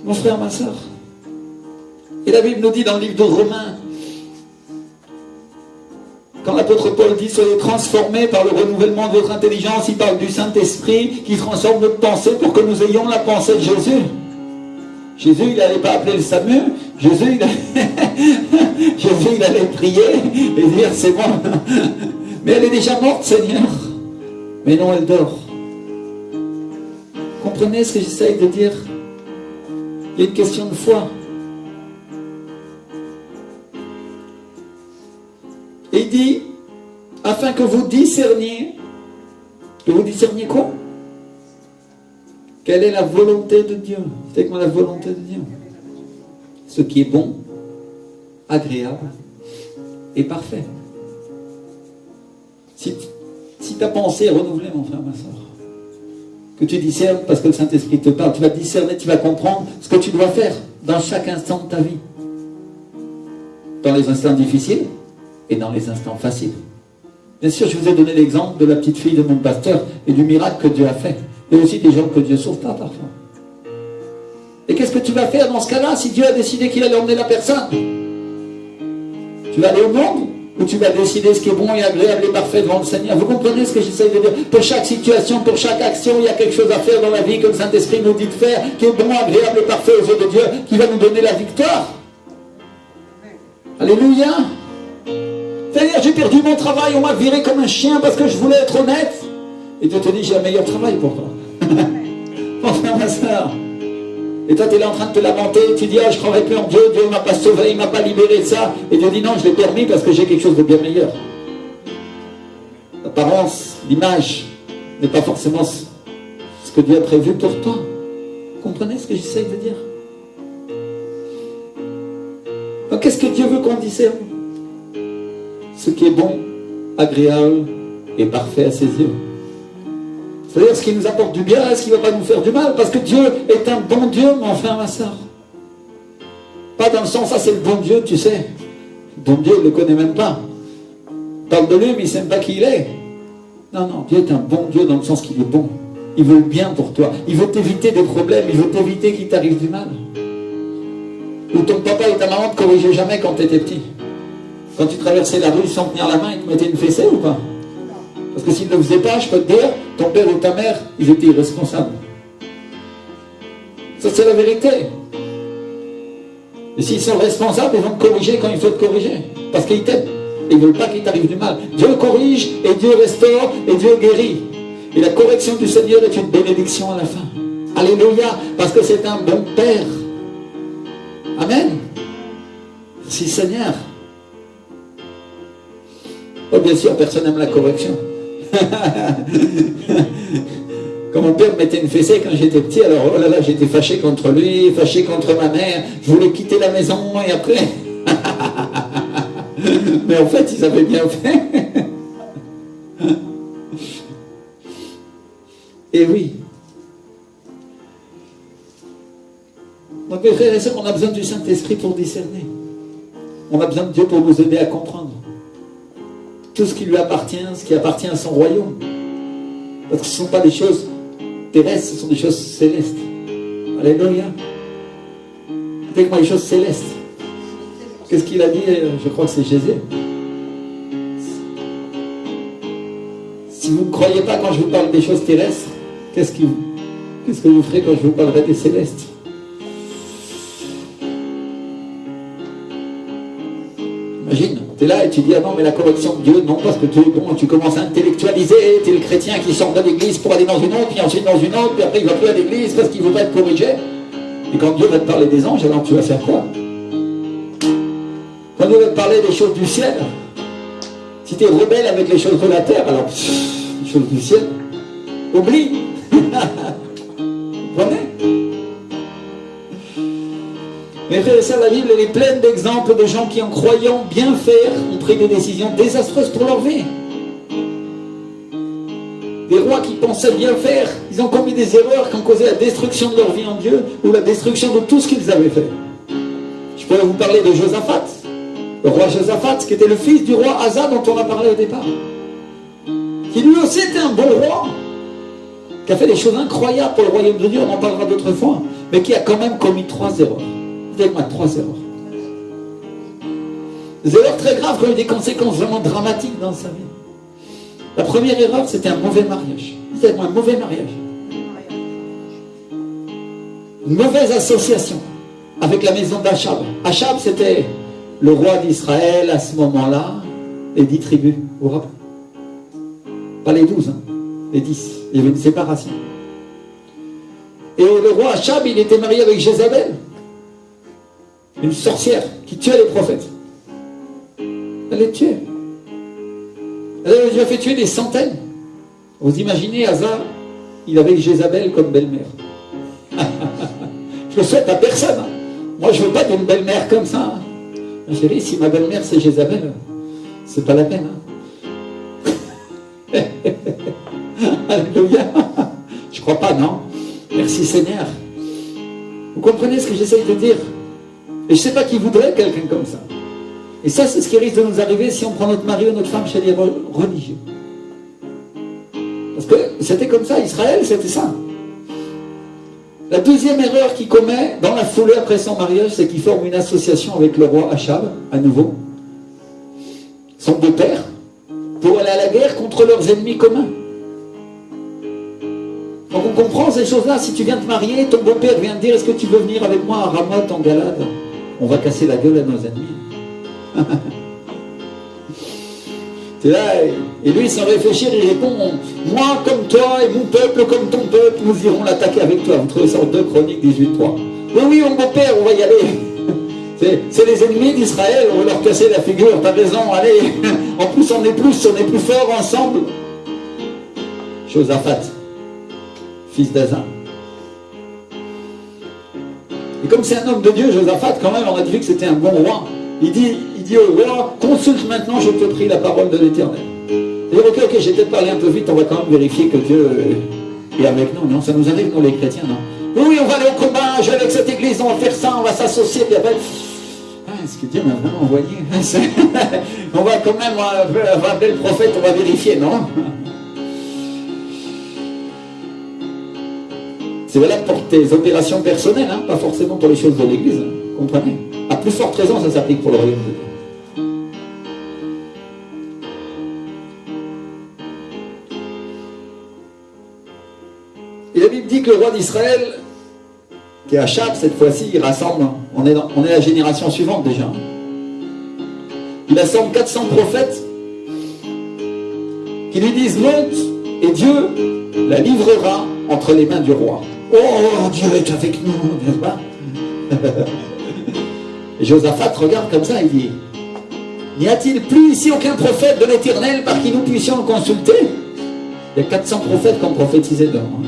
Mon frère, ma soeur. Et la Bible nous dit dans le livre de Romains, quand l'apôtre Paul dit « Soyez transformés par le renouvellement de votre intelligence », il parle du Saint-Esprit qui transforme notre pensée pour que nous ayons la pensée de Jésus. Jésus, il n'allait pas appeler le SAMU. Jésus, il allait prier et dire « C'est moi. » Mais elle est déjà morte, Seigneur. Mais non, elle dort. Comprenez ce que j'essaye de dire? Il y a une question de foi. Et il dit, afin que vous discerniez quoi? Quelle est la volonté de Dieu? C'est quoi la volonté de Dieu? Ce qui est bon, agréable et parfait. Si ta pensée est renouvelée, mon frère, ma soeur, que tu discernes parce que le Saint-Esprit te parle, tu vas discerner, tu vas comprendre ce que tu dois faire dans chaque instant de ta vie. Dans les instants difficiles, et dans les instants faciles. Bien sûr, je vous ai donné l'exemple de la petite fille de mon pasteur et du miracle que Dieu a fait. Il y a aussi des gens que Dieu ne sauve pas parfois. Et qu'est-ce que tu vas faire dans ce cas-là si Dieu a décidé qu'il allait emmener la personne? Tu vas aller au monde ou tu vas décider ce qui est bon et agréable et parfait devant le Seigneur? Vous comprenez ce que j'essaie de dire? Pour chaque situation, pour chaque action, il y a quelque chose à faire dans la vie que le Saint-Esprit nous dit de faire, qui est bon, agréable et parfait aux yeux de Dieu, qui va nous donner la victoire. Alléluia. C'est-à-dire, j'ai perdu mon travail, on m'a viré comme un chien parce que je voulais être honnête. Et Dieu te dit, j'ai un meilleur travail pour toi. Mon frère, ma soeur. Et toi, tu es là en train de te lamenter, tu dis, ah, je ne croirais plus en Dieu, Dieu ne m'a pas sauvé, il ne m'a pas libéré de ça. Et Dieu dit, non, je l'ai permis parce que j'ai quelque chose de bien meilleur. L'apparence, l'image, n'est pas forcément ce que Dieu a prévu pour toi. Vous comprenez ce que j'essaye de dire? Donc, qu'est-ce que Dieu veut qu'on discerne? Ce qui est bon, agréable et parfait à ses yeux. C'est-à-dire ce qui nous apporte du bien, ce qui ne va pas nous faire du mal, parce que Dieu est un bon Dieu, mon frère, ma soeur. Pas dans le sens, ça c'est le bon Dieu, tu sais. Le bon Dieu, il ne le connaît même pas. Parle de lui, mais il ne sait même pas qui il est. Non, non, Dieu est un bon Dieu dans le sens qu'il est bon. Il veut le bien pour toi. Il veut t'éviter des problèmes, il veut t'éviter qu'il t'arrive du mal. Ou ton papa et ta maman ne te corrigeaient jamais quand tu étais petit. Quand tu traversais la rue sans tenir la main, ils te mettaient une fessée ou pas? Parce que s'ils ne le faisaient pas, je peux te dire, ton père ou ta mère, ils étaient irresponsables. Ça, c'est la vérité. Et s'ils sont responsables, ils vont te corriger quand il faut te corriger. Parce qu'ils t'aiment. Et ils ne veulent pas qu'il t'arrive du mal. Dieu corrige, et Dieu restaure, et Dieu guérit. Et la correction du Seigneur est une bénédiction à la fin. Alléluia, parce que c'est un bon Père. Amen. Merci Seigneur. Oh, bien sûr, personne n'aime la correction. Quand mon père me mettait une fessée quand j'étais petit, alors oh là là, j'étais fâché contre lui, fâché contre ma mère, je voulais quitter la maison et après... Mais en fait, ils avaient bien fait. Et oui. Donc mes frères et sœurs, on a besoin du Saint-Esprit pour discerner. On a besoin de Dieu pour nous aider à comprendre tout ce qui lui appartient, ce qui appartient à son royaume. Parce que ce ne sont pas des choses terrestres, ce sont des choses célestes. Alléluia. Dites-moi les choses célestes. Qu'est-ce qu'il a dit? Je crois que c'est Jésus. Si vous ne croyez pas quand je vous parle des choses terrestres, qu'est-ce que vous ferez quand je vous parlerai des célestes? Imagine. Tu es là et tu dis, ah non, mais la correction de Dieu, non, parce que tu commences à intellectualiser, tu es le chrétien qui sort de l'église pour aller dans une autre, puis ensuite dans une autre, puis après il va plus à l'église parce qu'il ne veut pas être corrigé. Et quand Dieu va te parler des anges, alors tu vas faire quoi? Quand Dieu va te parler des choses du ciel, si tu es rebelle avec les choses de la terre, alors les choses du ciel, oublie. Vous comprenez? Mais frères et sœurs, la Bible elle est pleine d'exemples de gens qui, en croyant bien faire, ont pris des décisions désastreuses pour leur vie. Des rois qui pensaient bien faire, ils ont commis des erreurs qui ont causé la destruction de leur vie en Dieu ou la destruction de tout ce qu'ils avaient fait. Je pourrais vous parler de Josaphat, le roi Josaphat, qui était le fils du roi Asa dont on a parlé au départ. Qui lui aussi était un bon roi, qui a fait des choses incroyables pour le royaume de Dieu, on en parlera d'autres fois, mais qui a quand même commis 3 erreurs. Avec moi, 3 erreurs. Des erreurs très graves qui ont eu des conséquences vraiment dramatiques dans sa vie. La première erreur, c'était un mauvais mariage. Dites avec moi, un mauvais mariage. Une mauvaise association avec la maison d'Achab. Achab, c'était le roi d'Israël à ce moment-là, les 10 tribus. Vous vous rappelez? Pas les 12, hein, les 10. Il y avait une séparation. Et le roi Achab, il était marié avec Jézabel, une sorcière qui tuait les prophètes. Elle les tuait. Elle a déjà fait tuer des centaines. Vous imaginez, Asa, il avait Jézabel comme belle-mère. Je le souhaite à personne. Hein. Moi, je ne veux pas d'une belle-mère comme ça. Hein. Chérie, si ma belle-mère c'est Jézabel, c'est pas la peine. Hein. Alléluia. Je crois pas, non? Merci Seigneur. Vous comprenez ce que j'essaye de dire? Et je ne sais pas qui voudrait quelqu'un comme ça. Et ça, c'est ce qui risque de nous arriver si on prend notre mari ou notre femme chez les religieux. Parce que c'était comme ça, Israël, c'était ça. La deuxième erreur qu'il commet dans la foulée après son mariage, c'est qu'il forme une association avec le roi Achab, à nouveau, son beau-père, pour aller à la guerre contre leurs ennemis communs. Donc on comprend ces choses-là. Si tu viens te marier, ton beau-père vient te dire, est-ce que tu veux venir avec moi à Ramoth en Galade? On va casser la gueule à nos ennemis. C'est là, et lui sans réfléchir il répond, moi comme toi et mon peuple comme ton peuple, nous irons l'attaquer avec toi. Vous trouvez ça en 2 Chroniques 18:3. Oui mon beau-père, on va y aller. C'est les ennemis d'Israël, on va leur casser la figure, t'as raison, allez. En plus on est plus forts ensemble. Josaphat, fils d'Asa. Et comme c'est un homme de Dieu, Josaphat, quand même, on a dit que c'était un bon roi. Il dit au roi, consulte maintenant, je te prie, la parole de l'Éternel. Il dit, ok, j'ai peut-être parlé un peu vite, on va quand même vérifier que Dieu est avec nous. Non, ça nous arrive, nous les chrétiens, non? Oui, on va aller au combat, je vais avec cette église, on va faire ça, on va s'associer, puis après, est-ce que Dieu m'a vraiment envoyé? On va quand même, on va appeler le prophète, on va vérifier, non? C'est valable pour tes opérations personnelles, hein, pas forcément pour les choses de l'église, hein, comprenez? À plus forte raison, ça s'applique pour le royaume de Dieu. Et la Bible dit que le roi d'Israël, qui est Achab cette fois-ci, il rassemble, on est la génération suivante déjà. Il assemble 400 prophètes qui lui disent monte et Dieu la livrera entre les mains du roi. Oh, Dieu est avec nous, n'est-ce pas? Et Josaphat regarde comme ça, il dit, n'y a-t-il plus ici aucun prophète de l'Éternel par qui nous puissions le consulter? Il y a 400 prophètes qui ont prophétisé devant.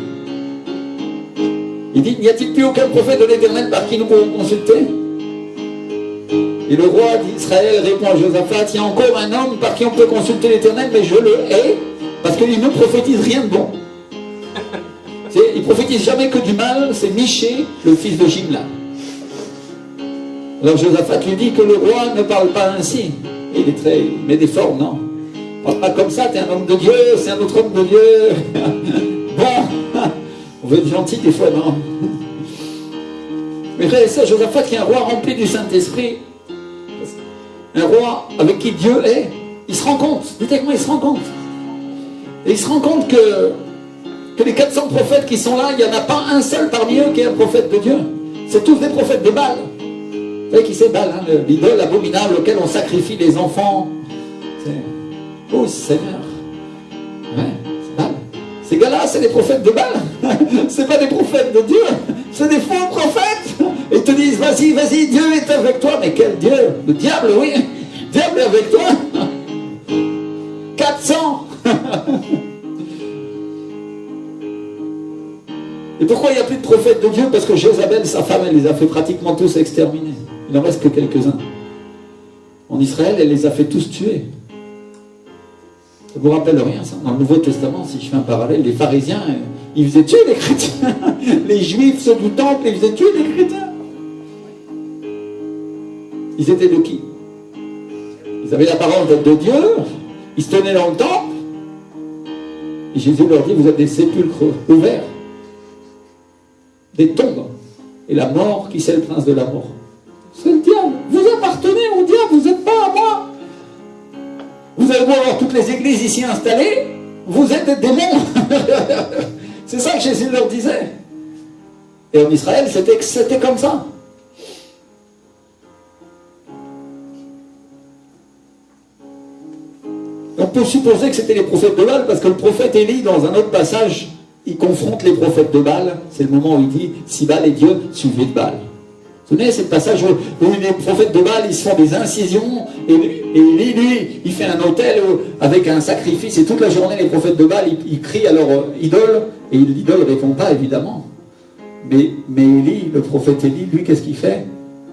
Il dit, n'y a-t-il plus aucun prophète de l'Éternel par qui nous pouvons consulter? Et le roi d'Israël répond à Josaphat, il y a encore un homme par qui on peut consulter l'Éternel, mais je le hais, parce qu'il ne prophétise rien de bon. Il ne prophétise jamais que du mal, c'est Michée, le fils de Jimla. Alors Josaphat lui dit que le roi ne parle pas ainsi. Il met des formes, non? Parle pas comme ça, t'es un homme de Dieu, c'est un autre homme de Dieu. Bon, on veut être gentil des fois, non? Mais frère et sœurs, Josaphat qui est un roi rempli du Saint-Esprit, un roi avec qui Dieu est, il se rend compte, dites avec moi, il se rend compte. Et il se rend compte que les 400 prophètes qui sont là, il n'y en a pas un seul parmi eux qui est un prophète de Dieu. C'est tous des prophètes de Baal. Vous savez qui c'est Baal, hein, l'idole abominable auquel on sacrifie les enfants. Oh Seigneur. Ouais, c'est Baal. Ces gars-là, c'est des prophètes de Baal. C'est pas des prophètes de Dieu. C'est des faux prophètes. Et ils te disent, vas-y, vas-y, Dieu est avec toi. Mais quel Dieu? Le diable, oui. Le diable est avec toi. 400. Et pourquoi il n'y a plus de prophètes de Dieu? Parce que Jézabel, sa femme, elle les a fait pratiquement tous exterminer. Il n'en reste que quelques-uns. En Israël, elle les a fait tous tuer. Ça ne vous rappelle rien, ça? Dans le Nouveau Testament, si je fais un parallèle, les pharisiens, ils faisaient tuer les chrétiens. Les juifs, ceux du temple, ils faisaient tuer les chrétiens. Ils étaient de qui? Ils avaient la parole de Dieu, ils se tenaient dans le temple. Et Jésus leur dit, vous êtes des sépulcres ouverts, des tombes, et la mort, qui c'est le prince de la mort? C'est le diable. Vous appartenez au diable, vous n'êtes pas à moi. Vous allez voir toutes les églises ici installées, vous êtes des démons. C'est ça que Jésus leur disait. Et en Israël, c'était comme ça. On peut supposer que c'était les prophètes de Baal, parce que le prophète Élie, dans un autre passage, il confronte les prophètes de Baal. C'est le moment où il dit, si Baal est Dieu, suivez de Baal. Vous souvenez, c'est le passage où les prophètes de Baal, ils se font des incisions, et lui, il fait un autel avec un sacrifice, et toute la journée, les prophètes de Baal, ils crient à leur idole, et l'idole ne répond pas, évidemment. Mais Élie, le prophète Élie, lui, qu'est-ce qu'il fait?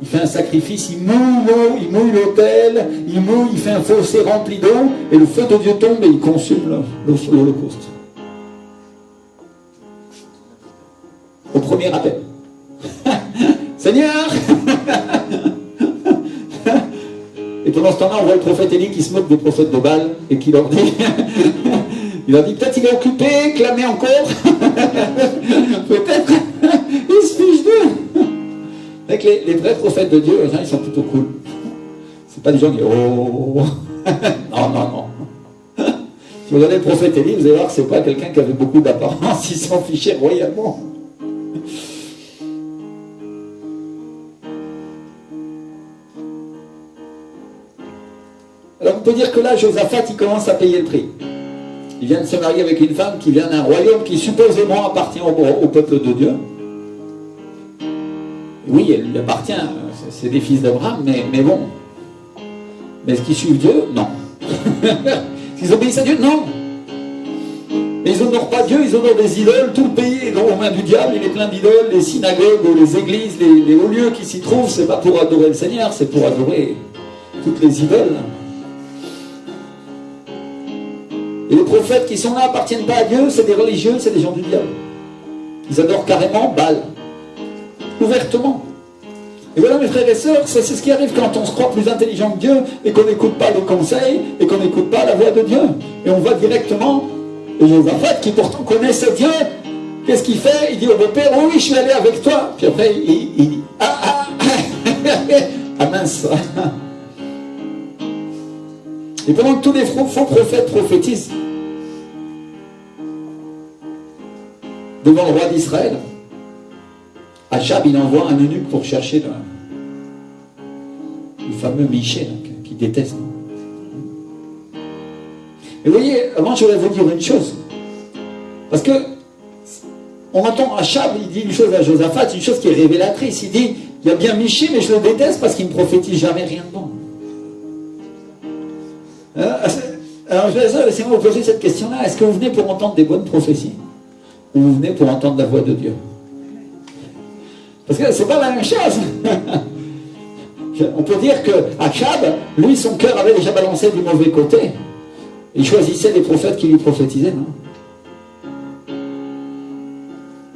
Il fait un sacrifice, il mouille l'autel, il fait un fossé rempli d'eau, et le feu de Dieu tombe et il consume l'holocauste. Au premier appel. Seigneur. Et pendant ce temps-là, on voit le prophète Élie qui se moque des prophètes de Baal et qui leur dit, il leur dit, peut-être il est occupé, clamez encore. Peut-être, il se fiche d'eux. Avec les vrais prophètes de Dieu, ils sont plutôt cool. C'est pas des gens qui oh. Non. Si vous regardez le prophète Élie, vous allez voir que c'est pas quelqu'un qui avait beaucoup d'apparence, il s'en fichait royalement. Alors on peut dire que là, Josaphat, il commence à payer le prix. Il vient de se marier avec une femme qui vient d'un royaume qui supposément appartient au peuple de Dieu. Oui, elle lui appartient, c'est des fils d'Abraham, mais bon. Mais est-ce qu'ils suivent Dieu? Non. Est-ce qu'ils obéissent à Dieu? Non. Et ils n'honorent pas Dieu, ils honorent des idoles. Tout le pays est aux mains du diable, il est plein d'idoles. Les synagogues, les églises, les hauts lieux qui s'y trouvent, c'est pas pour adorer le Seigneur, c'est pour adorer toutes les idoles. Et les prophètes qui sont là n'appartiennent pas à Dieu, c'est des religieux, c'est des gens du diable. Ils adorent carrément Baal. Ouvertement. Et voilà mes frères et sœurs, c'est ce qui arrive quand on se croit plus intelligent que Dieu et qu'on n'écoute pas le conseil et qu'on n'écoute pas la voix de Dieu. Et on va directement, et Josaphat qui pourtant connaissait Dieu, qu'est-ce qu'il fait? Il dit au beau-père, oh oui, je suis allé avec toi. Puis après, il dit, ah mince. Et pendant que tous les faux prophètes prophétisent devant le roi d'Israël, Achab, il envoie un eunuque pour chercher le fameux Michée qu'il déteste. Et vous voyez, avant je voudrais vous dire une chose. Parce que on entend Achab, il dit une chose à Josaphat, une chose qui est révélatrice. Il dit, il y a bien Michée, mais je le déteste parce qu'il ne prophétise jamais rien de bon. Alors laissez-moi vous poser cette question-là. Est-ce que vous venez pour entendre des bonnes prophéties? Ou vous venez pour entendre la voix de Dieu? Parce que c'est pas la même chose. On peut dire que Achab, lui, son cœur avait déjà balancé du mauvais côté. Il choisissait les prophètes qui lui prophétisaient, non?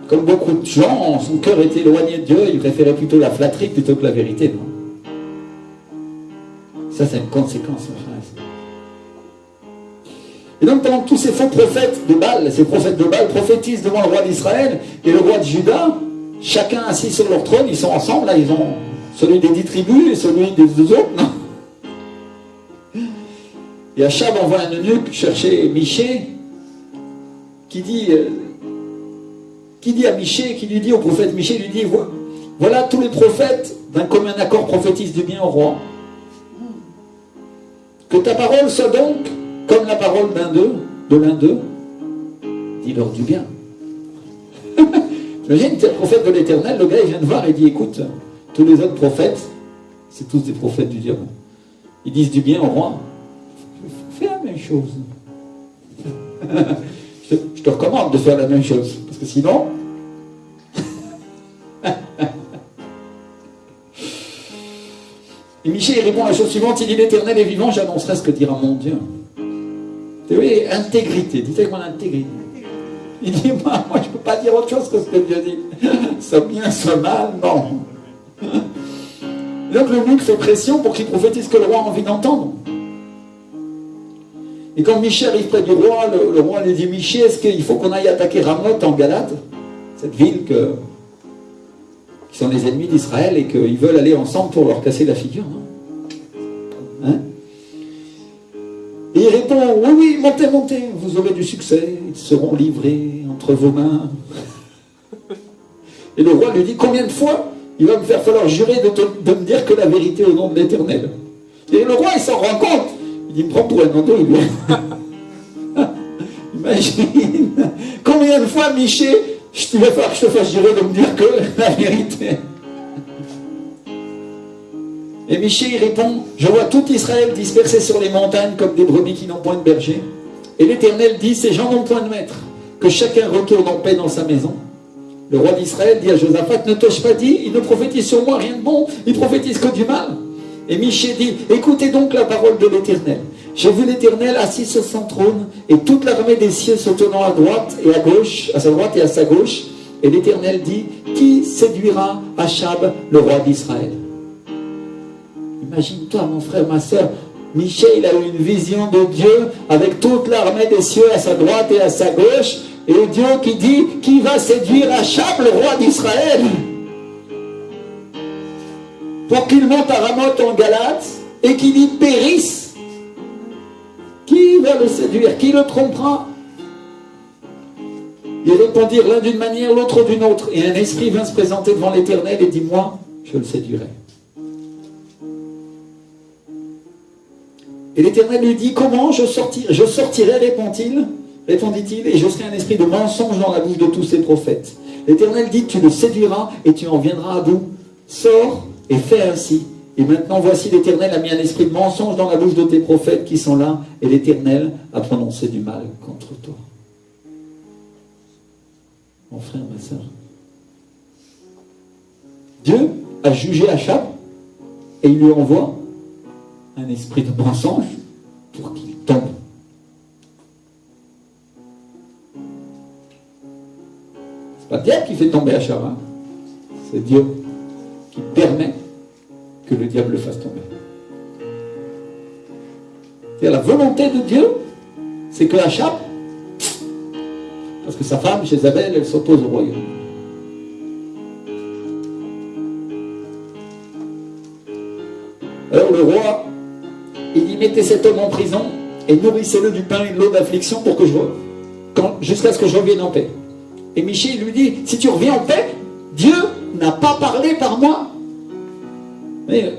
Comme beaucoup de gens, son cœur était éloigné de Dieu, il préférait plutôt la flatterie plutôt que la vérité, non? Ça, c'est une conséquence, frère. Et donc, pendant que tous ces faux prophètes de Baal, ces prophètes de Baal prophétisent devant le roi d'Israël et le roi de Juda, chacun assis sur leur trône, ils sont ensemble, là, ils ont celui des 10 tribus et celui des 2 autres, non? Et Achab envoie un eunuque chercher Michée, qui dit à Michée, qui lui dit au prophète Michée, lui dit, Voilà, tous les prophètes d'un commun accord prophétisent du bien au roi. Que ta parole soit donc comme la parole de l'un d'eux. Dis-leur du bien. Imagine, tu es le prophète de l'Éternel, le gars il vient de voir et dit, écoute, tous les autres prophètes, c'est tous des prophètes du diable. Ils disent du bien au roi. Fais la même chose. Je te recommande de faire la même chose. Parce que sinon... Et Michée il répond la chose suivante, il dit, l'Éternel est vivant, j'annoncerai ce que dira mon Dieu. Vous voyez, intégrité, dites avec mon intégrité. Il dit, moi je ne peux pas dire autre chose que ce que Dieu dit. Soit bien, soit mal, non. Donc l'eunuque fait pression pour qu'il prophétise ce que le roi a envie d'entendre. Et quand Michée arrive près du roi, le roi lui dit, Michée, est-ce qu'il faut qu'on aille attaquer Ramoth en Galate, cette ville qui sont les ennemis d'Israël et qu'ils veulent aller ensemble pour leur casser la figure, hein? Et il répond, oui, oui, montez, montez, vous aurez du succès, ils seront livrés entre vos mains. Et le roi lui dit, combien de fois il va me faire falloir jurer de me dire que la vérité au nom de l'Éternel? Et le roi, il s'en rend compte. Il dit, me prend pour un andouille, lui. Imagine, combien de fois, Michée, il va falloir que je te fasse jurer de me dire que la vérité. Et Michée, il répond, je vois tout Israël dispersé sur les montagnes comme des brebis qui n'ont point de berger. Et l'Éternel dit, ces gens n'ont point de maître, que chacun retourne en paix dans sa maison. Le roi d'Israël dit à Josaphat, ne t'ai-je pas dit, il ne prophétise sur moi rien de bon, il prophétise que du mal. Et Michée dit, écoutez donc la parole de l'Éternel. J'ai vu l'Éternel assis sur son trône, et toute l'armée des cieux se tenant à droite et à gauche, à sa droite et à sa gauche. Et l'Éternel dit, qui séduira Achab, le roi d'Israël? Imagine-toi, mon frère, ma soeur, Michée, il a eu une vision de Dieu avec toute l'armée des cieux à sa droite et à sa gauche, et Dieu qui dit, qui va séduire Achab, le roi d'Israël, pour qu'il monte à Ramoth en Galate et qu'il y périsse. Qui va le séduire? Qui le trompera? Ils répondirent l'un d'une manière, l'autre d'une autre. Et un esprit vint se présenter devant l'Éternel et dit, moi, je le séduirai. Et l'Éternel lui dit, comment je sortirai, répondit-il, et je serai un esprit de mensonge dans la bouche de tous ces prophètes. L'Éternel dit, tu le séduiras et tu en viendras à bout. Sors et fais ainsi. Et maintenant, voici, l'Éternel a mis un esprit de mensonge dans la bouche de tes prophètes qui sont là, et l'Éternel a prononcé du mal contre toi. Mon frère, ma soeur, Dieu a jugé Achab, et il lui envoie un esprit de mensonge pour qu'il tombe. C'est pas Dieu qui fait tomber Achab, hein? C'est Dieu qui permet que le diable le fasse tomber. C'est-à-dire la volonté de Dieu, c'est que Achab, parce que sa femme, Jézabel, elle s'oppose au royaume. Alors le roi, il dit, mettez cet homme en prison et nourrissez-le du pain et de l'eau d'affliction pour que jusqu'à ce que je revienne en paix. Et Michée lui dit, si tu reviens en paix, Dieu n'a pas parlé par moi. Mais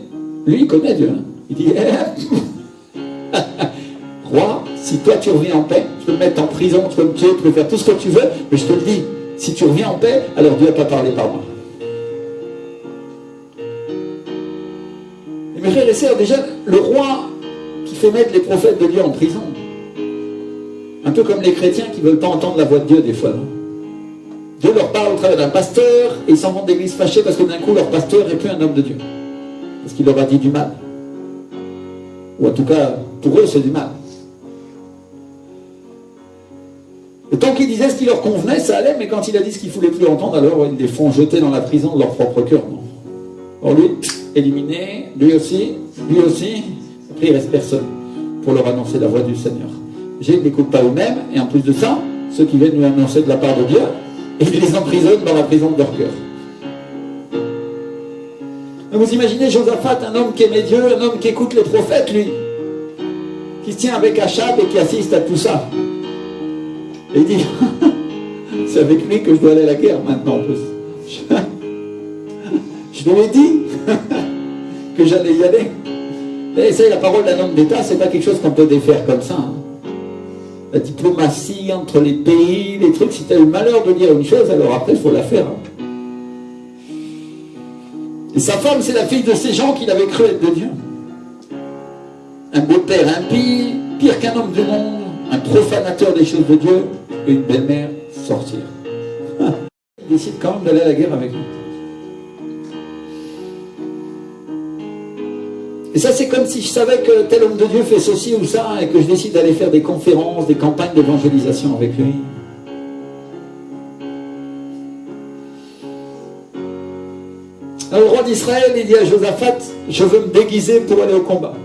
lui, il connaît Dieu. Hein. Il dit, roi, si toi tu reviens en paix, je peux te mettre en prison, tu peux me tuer, tu peux faire tout ce que tu veux, mais je te le dis, si tu reviens en paix, alors Dieu n'a pas parlé par moi. Et mes frères et sœurs, déjà, le roi qui fait mettre les prophètes de Dieu en prison, un peu comme les chrétiens qui ne veulent pas entendre la voix de Dieu des fois, non? Dieu leur parle au travers d'un pasteur, et ils s'en vont d'église fâchés parce que d'un coup leur pasteur n'est plus un homme de Dieu. Parce qu'il leur a dit du mal. Ou en tout cas, pour eux, c'est du mal. Et tant qu'il disait ce qui leur convenait, ça allait, mais quand il a dit ce qu'il ne voulait plus entendre, alors ils les font jeter dans la prison de leur propre cœur. Non. Alors lui, éliminé, lui aussi, après il ne reste personne pour leur annoncer la voix du Seigneur. Ils n'écoutent pas eux-mêmes, et en plus de ça, ceux qui viennent lui annoncer de la part de Dieu, et ils les emprisonnent dans la prison de leur cœur. Vous imaginez Josaphat, un homme qui aimait Dieu, un homme qui écoute les prophètes, lui, qui se tient avec Achab et qui assiste à tout ça. Et il dit, c'est avec lui que je dois aller à la guerre maintenant en plus. Je lui ai dit que j'allais y aller. Et ça, la parole d'un homme d'État, c'est pas quelque chose qu'on peut défaire comme ça. Hein. La diplomatie entre les pays, les trucs, si tu as eu le malheur de dire une chose, alors après, il faut la faire. Hein. Et sa femme, c'est la fille de ces gens qu'il avait cru être de Dieu. Un beau-père impie, pire qu'un homme du monde, un profanateur des choses de Dieu, et une belle-mère sortir. Il décide quand même d'aller à la guerre avec lui. Et ça, c'est comme si je savais que tel homme de Dieu fait ceci ou ça, et que je décide d'aller faire des conférences, des campagnes d'évangélisation avec lui. Alors, le roi d'Israël, il dit à Josaphat, je veux me déguiser pour aller au combat.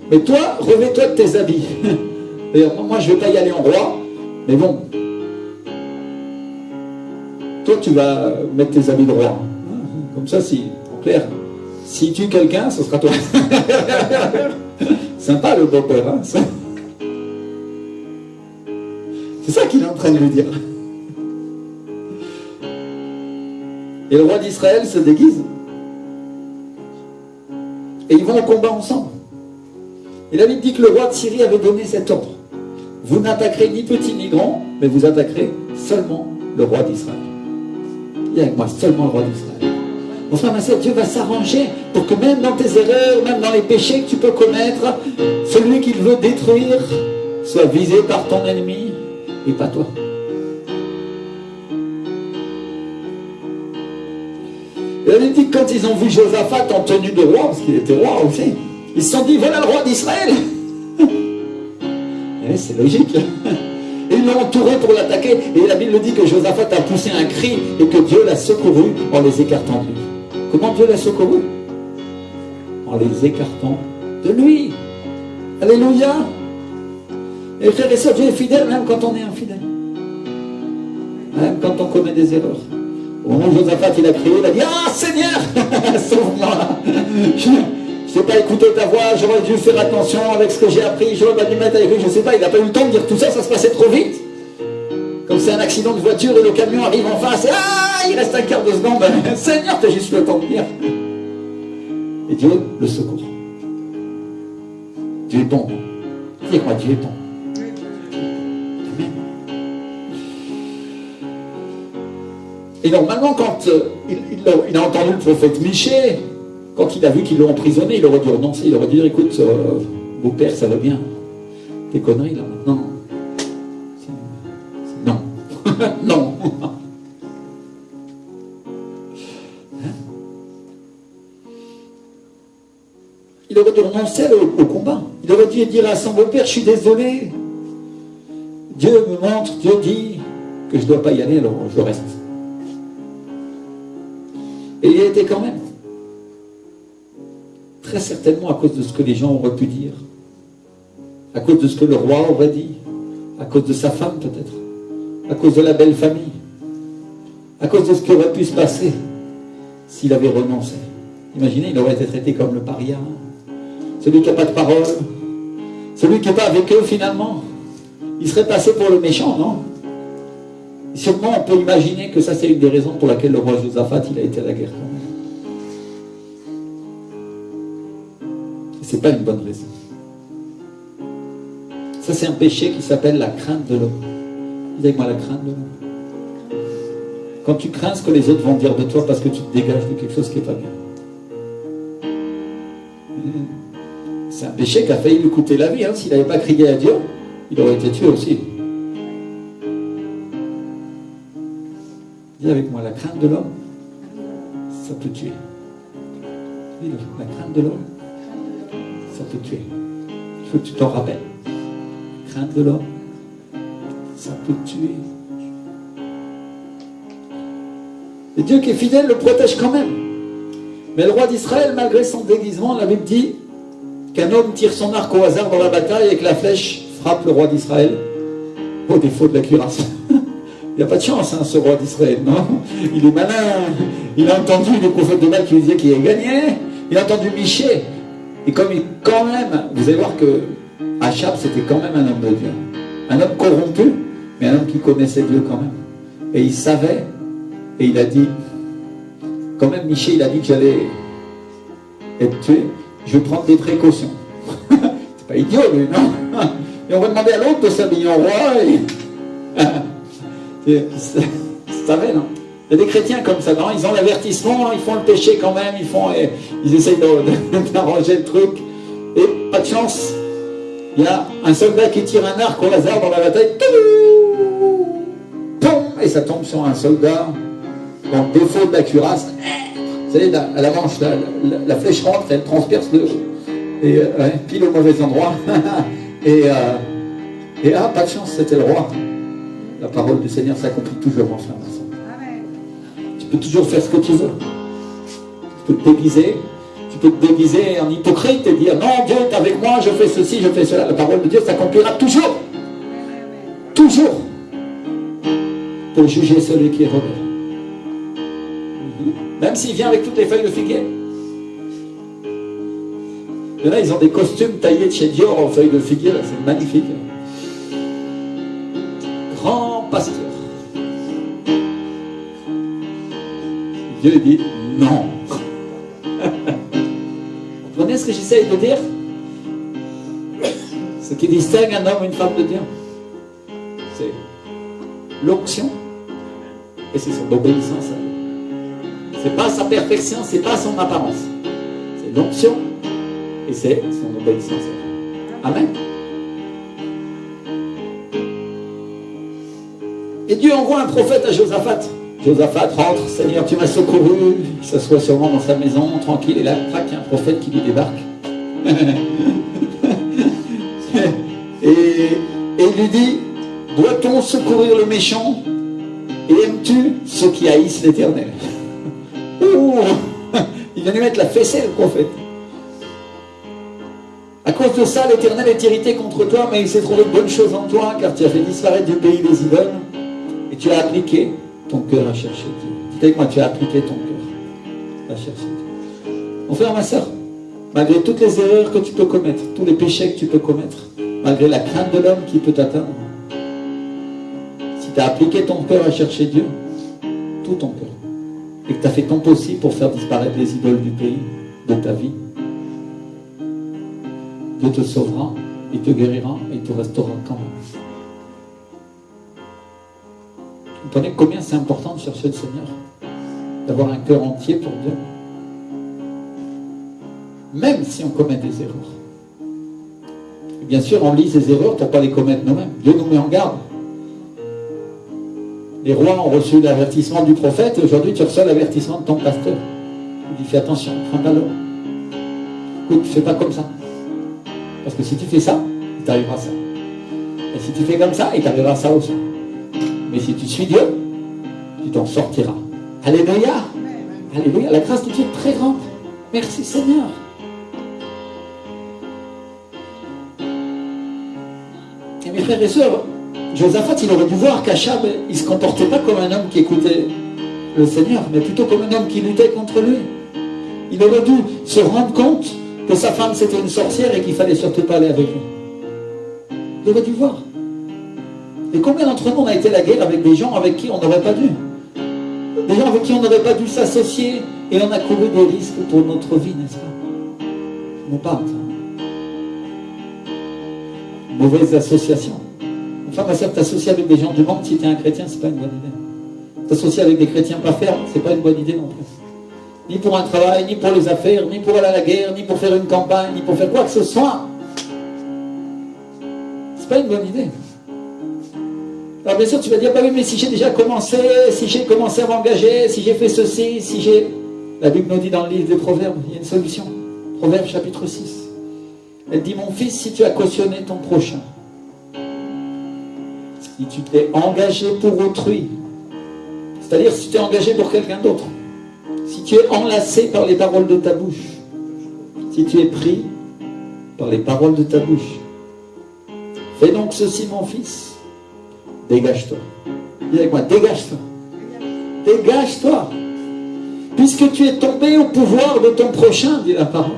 Mais toi, revêt-toi de tes habits. D'ailleurs, moi, je ne vais pas y aller en roi, mais bon. Toi, tu vas mettre tes habits de roi. Comme ça, si, en clair, si tu tues quelqu'un, ce sera toi. Sympa le beau-père, hein, ça. C'est ça qu'il est en train de lui dire. Et le roi d'Israël se déguise. Et ils vont au combat ensemble. Et la Bible dit que le roi de Syrie avait donné cet ordre. Vous n'attaquerez ni petit ni grand, mais vous attaquerez seulement le roi d'Israël. Dis avec moi, seulement le roi d'Israël. Mon frère, ma soeur, Dieu va s'arranger pour que même dans tes erreurs, même dans les péchés que tu peux commettre, celui qu'il veut détruire soit visé par ton ennemi et pas toi. Et la Bible dit que quand ils ont vu Josaphat en tenue de roi, parce qu'il était roi aussi, ils se sont dit, voilà le roi d'Israël. C'est logique. Et ils l'ont entouré pour l'attaquer. Et la Bible dit que Josaphat a poussé un cri et que Dieu l'a secouru en les écartant de lui. Comment Dieu l'a secouru? En les écartant de lui. Alléluia. Et frères et sœurs, Dieu est fidèle même quand on est infidèle. Même quand on commet des erreurs. Au moment où Josaphat il a crié, il a dit, ah Seigneur, sauve-moi. Je n'ai pas écouté ta voix, j'aurais dû faire attention avec ce que j'ai appris, j'aurais pas dû mettre avec lui, je ne sais pas, il n'a pas eu le temps de dire tout ça, ça se passait trop vite. Comme c'est un accident de voiture et le camion arrive en face, et ah, il reste un quart de seconde, Seigneur, tu as juste le temps de dire. Et Dieu le secourt. Dieu est bon. Dis-moi, Dieu est bon. Amen. Et normalement, quand il a entendu le prophète Michée, quand il a vu qu'ils l'ont emprisonné, il aurait dû renoncer, il aurait dû dire, écoute, beau-père, ça va bien. Tes conneries, là, maintenant. Non. Non. Hein? Il aurait dû renoncer au combat. Il aurait dû dire à son beau-père, je suis désolé. Dieu me montre, Dieu dit que je ne dois pas y aller, alors je reste. Et il y a été quand même. Très certainement à cause de ce que les gens auraient pu dire, à cause de ce que le roi aurait dit, à cause de sa femme peut-être, à cause de la belle famille, à cause de ce qui aurait pu se passer s'il avait renoncé. Imaginez, il aurait été traité comme le paria, celui qui n'a pas de parole, celui qui n'est pas avec eux finalement. Il serait passé pour le méchant, non? Et sûrement on peut imaginer que ça c'est une des raisons pour laquelle le roi Josaphat il a été à la guerre. C'est pas une bonne raison. Ça, c'est un péché qui s'appelle la crainte de l'homme. Dis avec moi, la crainte de l'homme. Quand tu crains ce que les autres vont dire de toi parce que tu te dégages de quelque chose qui n'est pas bien. C'est un péché qui a failli lui coûter la vie. Hein. S'il n'avait pas crié à Dieu, il aurait été tué aussi. Dis avec moi, la crainte de l'homme, ça peut tuer. Dis la crainte de l'homme, ça peut tuer. Il faut que tu t'en rappelles. La crainte de l'homme, ça peut tuer. Et Dieu qui est fidèle le protège quand même. Mais le roi d'Israël, malgré son déguisement, la Bible dit qu'un homme tire son arc au hasard dans la bataille et que la flèche frappe le roi d'Israël au défaut de la cuirasse. Il n'y a pas de chance, hein, ce roi d'Israël, non? Il est malin. Il a entendu les prophètes de Baal qui lui disaient qu'il allait gagner. Il a entendu Michée. Et comme il, quand même, vous allez voir que Achab, c'était quand même un homme de Dieu. Un homme corrompu, mais un homme qui connaissait Dieu quand même. Et il savait, et il a dit, quand même Michel il a dit que j'allais être tué, je vais prendre des précautions. C'est pas idiot lui, non? Et on va demander à l'autre de s'habiller en roi et... Ça va, non? Il y a des chrétiens comme ça, non? Ils ont l'avertissement, ils font le péché quand même, ils essayent d'arranger le truc. Et pas de chance, il y a un soldat qui tire un arc au hasard dans la bataille. Et ça tombe sur un soldat, dans le défaut de la cuirasse. Vous savez, à la manche, la flèche rentre, elle transperce pile au mauvais endroit. et pas de chance, c'était le roi. La parole du Seigneur s'accomplit toujours en frère Vincent. Tu peux toujours faire ce que tu veux. Tu peux te déguiser en hypocrite et dire non, Dieu est avec moi, je fais ceci, je fais cela. La parole de Dieu s'accomplira toujours. Toujours. Pour juger celui qui est rebelle. Même s'il vient avec toutes les feuilles de figuier. Et là, ils ont des costumes taillés de chez Dior en feuilles de figuier, c'est magnifique. Grand pasteur. Dieu dit non. Vous comprenez ce que j'essaye de dire? Ce qui distingue un homme et une femme de Dieu, c'est l'onction et c'est son obéissance à lui. C'est pas sa perfection, c'est pas son apparence. C'est l'onction et c'est son obéissance à lui. Amen. Et Dieu envoie un prophète à Josaphat. Josaphat rentre, Seigneur, tu m'as secouru. Il s'assoit sûrement dans sa maison, tranquille, et là, crac, il y a un prophète qui lui débarque. et il lui dit, doit-on secourir le méchant et aimes-tu ceux qui haïssent l'Éternel? Il vient lui mettre la fessée, le prophète. À cause de ça, l'Éternel est irrité contre toi, mais il s'est trouvé de bonnes choses en toi, car tu as fait disparaître du pays les idoles, et tu as appliqué ton cœur à chercher Dieu. Dis avec moi, tu as appliqué ton cœur à chercher Dieu. Mon frère, ma soeur, malgré toutes les erreurs que tu peux commettre, tous les péchés que tu peux commettre, malgré la crainte de l'homme qui peut t'atteindre, si tu as appliqué ton cœur à chercher Dieu, tout ton cœur, et que tu as fait ton possible pour faire disparaître les idoles du pays, de ta vie, Dieu te sauvera, il te guérira et il te restaurera quand même. Vous comprenez combien c'est important de chercher le Seigneur, d'avoir un cœur entier pour Dieu, même si on commet des erreurs. Et bien sûr, on lit ces erreurs pour ne pas les commettre nous-mêmes. Dieu nous met en garde. Les rois ont reçu l'avertissement du prophète et aujourd'hui tu reçois l'avertissement de ton pasteur. Il dit fais attention, crains pas l'homme. Écoute, fais pas comme ça. Parce que si tu fais ça, il t'arrivera ça. Et si tu fais comme ça, il t'arrivera ça aussi. Mais si tu suis Dieu, tu t'en sortiras. Alléluia. Alléluia. La grâce de Dieu est très grande. Merci Seigneur. Et mes frères et sœurs, Josaphat, il aurait dû voir qu'Achab, il ne se comportait pas comme un homme qui écoutait le Seigneur, mais plutôt comme un homme qui luttait contre lui. Il aurait dû se rendre compte que sa femme c'était une sorcière et qu'il fallait surtout pas aller avec lui. Il aurait dû voir. Et combien d'entre nous on a été à la guerre avec des gens avec qui on n'aurait pas dû? Des gens avec qui on n'aurait pas dû s'associer et on a couru des risques pour notre vie, n'est-ce pas? Mon père, mauvaise association. Enfin, ma soeur, t'associer avec des gens du monde, si tu es un chrétien, c'est pas une bonne idée. T'associer avec des chrétiens pas fermes, c'est pas une bonne idée non plus. Ni pour un travail, ni pour les affaires, ni pour aller à la guerre, ni pour faire une campagne, ni pour faire quoi que ce soit. C'est pas une bonne idée. Alors bien sûr, tu vas dire, bah oui, mais si j'ai déjà commencé, si j'ai commencé à m'engager, si j'ai fait ceci, si j'ai... La Bible nous dit dans le livre des Proverbes, il y a une solution. Proverbes chapitre 6. Elle dit, mon fils, si tu as cautionné ton prochain, si tu t'es engagé pour autrui, c'est-à-dire si tu t'es engagé pour quelqu'un d'autre, si tu es enlacé par les paroles de ta bouche, si tu es pris par les paroles de ta bouche, fais donc ceci, mon fils, dégage-toi. Dis avec moi, dégage-toi. Dégage-toi. Puisque tu es tombé au pouvoir de ton prochain, dit la parole.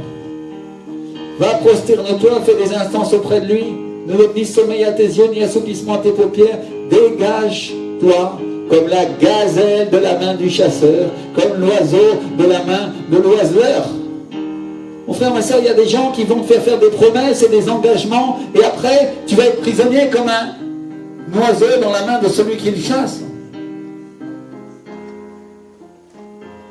Va, prosterne-toi, fais des instances auprès de lui. Ne donne ni sommeil à tes yeux, ni assoupissement à tes paupières. Dégage-toi comme la gazelle de la main du chasseur, comme l'oiseau de la main de l'oiseleur. Mon frère, ma soeur, il y a des gens qui vont te faire des promesses et des engagements, et après, tu vas être prisonnier comme un oiseau dans la main de celui qui le chasse.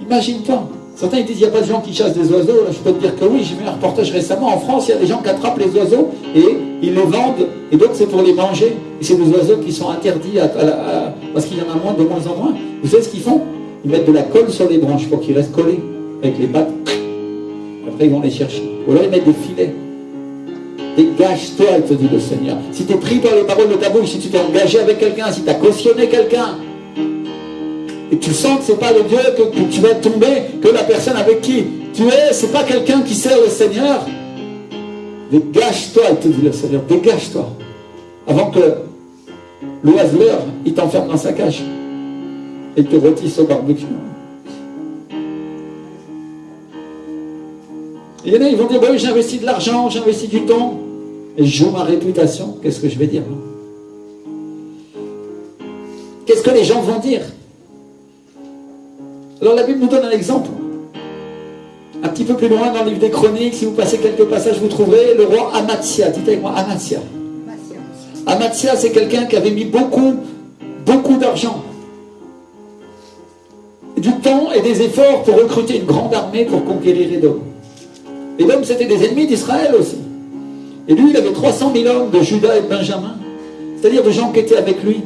Imagine-toi. Certains ils disent, il n'y a pas de gens qui chassent des oiseaux. Là, je peux te dire que oui, j'ai vu un reportage récemment en France, il y a des gens qui attrapent les oiseaux et ils les vendent, et donc c'est pour les manger. Et c'est des oiseaux qui sont interdits parce qu'il y en a de moins en moins. Vous savez ce qu'ils font? Ils mettent de la colle sur les branches pour qu'ils restent collés avec les pattes. Après ils vont les chercher. Ou alors ils mettent des filets. Dégage-toi, il te dit le Seigneur. Si tu es pris par les paroles de ta bouche, si tu t'es engagé avec quelqu'un, si tu as cautionné quelqu'un, et tu sens que ce n'est pas le Dieu que tu vas tomber, que la personne avec qui tu es, ce n'est pas quelqu'un qui sert le Seigneur, dégage-toi, il te dit le Seigneur, dégage-toi. Avant que l'oiseleur, il t'enferme dans sa cage et te rôtisse au barbecue. Et il y en a, ils vont dire, bah oui, j'ai investi de l'argent, j'ai investi du temps, et je joue ma réputation, qu'est-ce que je vais dire? Qu'est-ce que les gens vont dire? Alors la Bible nous donne un exemple. Un petit peu plus loin dans le livre des Chroniques, si vous passez quelques passages, vous trouverez le roi Amathia. Dites avec moi, Amathia. Amathia, c'est quelqu'un qui avait mis beaucoup d'argent, du temps et des efforts pour recruter une grande armée pour conquérir Édom. Édom, c'était des ennemis d'Israël aussi. Et lui, il avait 300 000 hommes de Juda et de Benjamin, c'est-à-dire de gens qui étaient avec lui.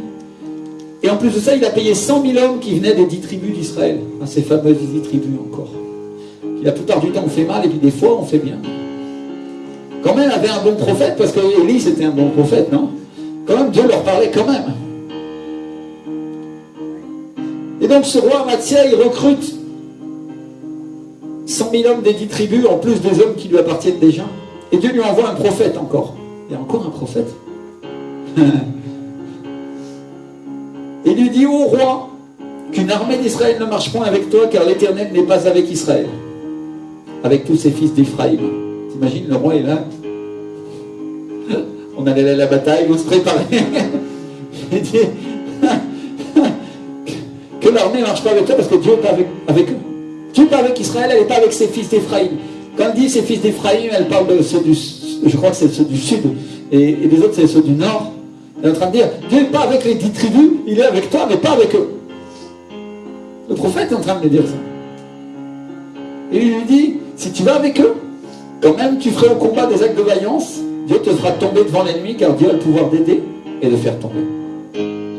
Et en plus de ça, il a payé 100 000 hommes qui venaient des 10 tribus d'Israël. Ces fameuses 10 tribus encore. Et la plupart du temps, on fait mal et puis des fois, on fait bien. Quand même, il avait un bon prophète, parce que Élie, c'était un bon prophète, non? Quand même, Dieu leur parlait quand même. Et donc, ce roi Amathia, il recrute 100 000 hommes des 10 tribus, en plus des hommes qui lui appartiennent déjà. Et Dieu lui envoie un prophète encore. Il y a encore un prophète. Et il lui dit au roi qu'une armée d'Israël ne marche point avec toi, car l'Éternel n'est pas avec Israël, avec tous ses fils d'Éphraïm. T'imagines, le roi est là. On allait aller à la bataille, on se préparait. Il dit que l'armée ne marche pas avec toi parce que Dieu n'est pas avec eux. Dieu n'est pas avec Israël, elle n'est pas avec ses fils d'Éphraïm. Quand elle dit ses fils d'Éphraïm, elle parle de ceux du, je crois que c'est ceux du sud, et les autres c'est ceux du nord. Elle est en train de dire, Dieu n'est pas avec les 10 tribus, il est avec toi, mais pas avec eux. Le prophète est en train de lui dire ça. Et il lui dit, si tu vas avec eux, quand même tu ferais au combat des actes de vaillance, Dieu te fera tomber devant l'ennemi, car Dieu a le pouvoir d'aider et de faire tomber.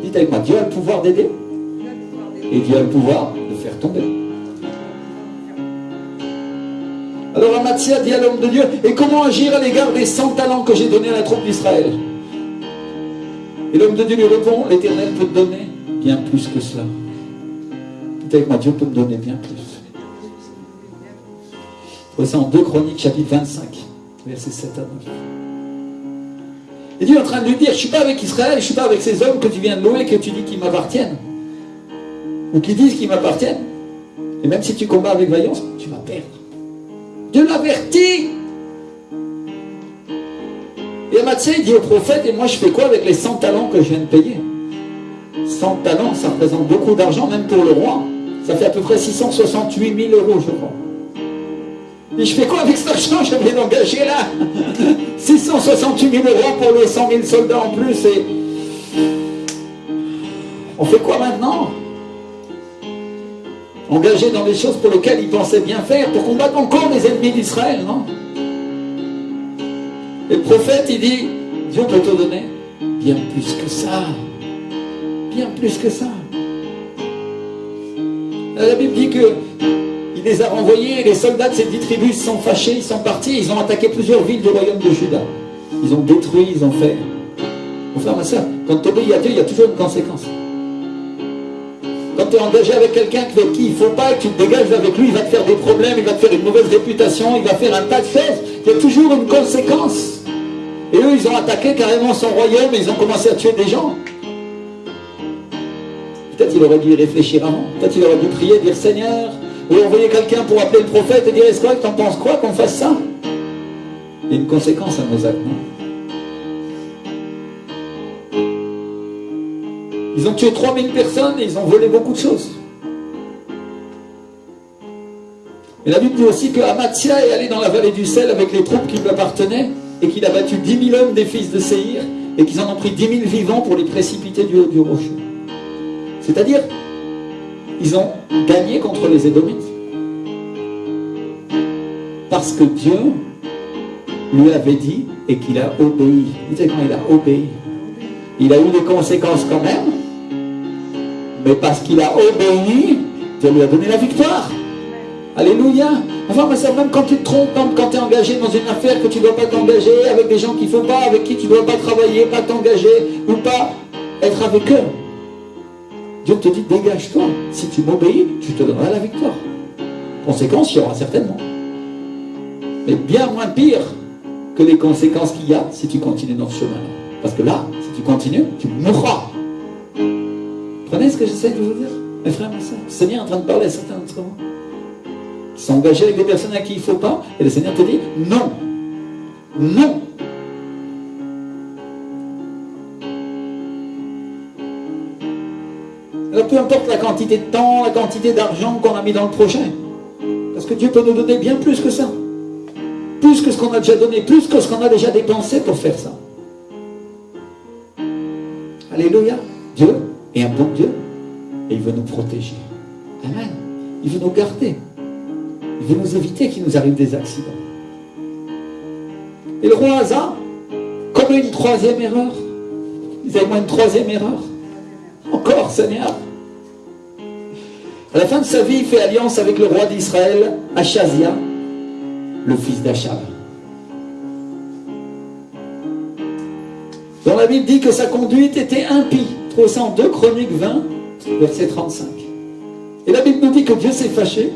Dites avec moi, Dieu a le pouvoir d'aider et Dieu a le pouvoir de faire tomber. Alors Amathia dit à l'homme de Dieu, et comment agir à l'égard des 100 talents que j'ai donnés à la troupe d'Israël? Et l'homme de Dieu lui répond, l'Éternel peut te donner bien plus que cela. Dites avec moi, Dieu peut te donner bien plus. Vous ça en 2 Chroniques, chapitre 25, versets 7 à 9. Et Dieu est en train de lui dire, je ne suis pas avec Israël, je ne suis pas avec ces hommes que tu viens de louer, que tu dis qu'ils m'appartiennent. Ou qui disent qu'ils m'appartiennent. Et même si tu combats avec vaillance, tu vas perdre. Dieu l'avertit. Et Amathia, il dit au prophète, et moi je fais quoi avec les 100 talents que je viens de payer? 100 talents, ça représente beaucoup d'argent, même pour le roi. Ça fait à peu près 668 000 euros, je crois. Et je fais quoi avec cet argent? Je viens d'engager là 668 000 euros pour les 100 000 soldats en plus. Et on fait quoi maintenant? Engagé dans des choses pour lesquelles il pensait bien faire, pour combattre encore les ennemis d'Israël, non? Et le prophète, il dit, Dieu peut te donner bien plus que ça. Bien plus que ça. La Bible dit que il les a renvoyés, et les soldats de ces 10 tribus se sont fâchés, ils sont partis, ils ont attaqué plusieurs villes du royaume de Juda. Ils ont détruit, ils ont fait. Mon frère, ma soeur, quand tu obéis à Dieu, il y a toujours une conséquence. Quand tu es engagé avec quelqu'un avec qui il ne faut pas, que tu te dégages avec lui, il va te faire des problèmes, il va te faire une mauvaise réputation, il va faire un tas de choses. Il y a toujours une conséquence. Et eux, ils ont attaqué carrément son royaume et ils ont commencé à tuer des gens. Peut-être il aurait dû y réfléchir avant. Peut-être il aurait dû prier, dire Seigneur, ou envoyer quelqu'un pour appeler le prophète et dire est-ce que t'en penses quoi qu'on fasse ça? Il y a une conséquence à nos actes, non? Ils ont tué 3000 personnes et ils ont volé beaucoup de choses. Et la Bible dit aussi que Amathia est allé dans la vallée du sel avec les troupes qui lui appartenaient et qu'il a battu 10 000 hommes des fils de Séhir et qu'ils en ont pris 10 000 vivants pour les précipiter du haut du rocher. C'est-à-dire, ils ont gagné contre les Édomites. Parce que Dieu lui avait dit et qu'il a obéi. Vous savez quand il a obéi? Il a eu des conséquences quand même, mais parce qu'il a obéi, Dieu lui a donné la victoire. Alléluia. Enfin, mais c'est même quand tu te trompes, quand tu es engagé dans une affaire que tu ne dois pas t'engager, avec des gens qu'il ne faut pas, avec qui tu ne dois pas travailler, pas t'engager, ou pas être avec eux. Dieu te dit, dégage-toi. Si tu m'obéis, tu te donneras la victoire. Conséquences, il y aura certainement. Mais bien moins pire que les conséquences qu'il y a si tu continues dans ce chemin-là. Parce que là, si tu continues, tu mourras. Prenez ce que j'essaie de vous dire, mes frères et mes sœurs. Le Seigneur est en train de parler à certains d'entre vous. Ils sont engagés avec des personnes à qui il ne faut pas, et le Seigneur te dit non. Non. Alors peu importe la quantité de temps, la quantité d'argent qu'on a mis dans le projet. Parce que Dieu peut nous donner bien plus que ça. Plus que ce qu'on a déjà donné, plus que ce qu'on a déjà dépensé pour faire ça. Alléluia. Dieu est un bon Dieu. Et il veut nous protéger. Amen. Il veut nous garder. Il veut nous éviter qu'il nous arrive des accidents. Et le roi Asa commet une troisième erreur. Vous avez moi une troisième erreur? Encore, Seigneur. À la fin de sa vie, il fait alliance avec le roi d'Israël, Achazia, le fils d'Achab. Dont la Bible dit que sa conduite était impie. Trouvez ça en 2 Chroniques 20, verset 35. Et la Bible nous dit que Dieu s'est fâché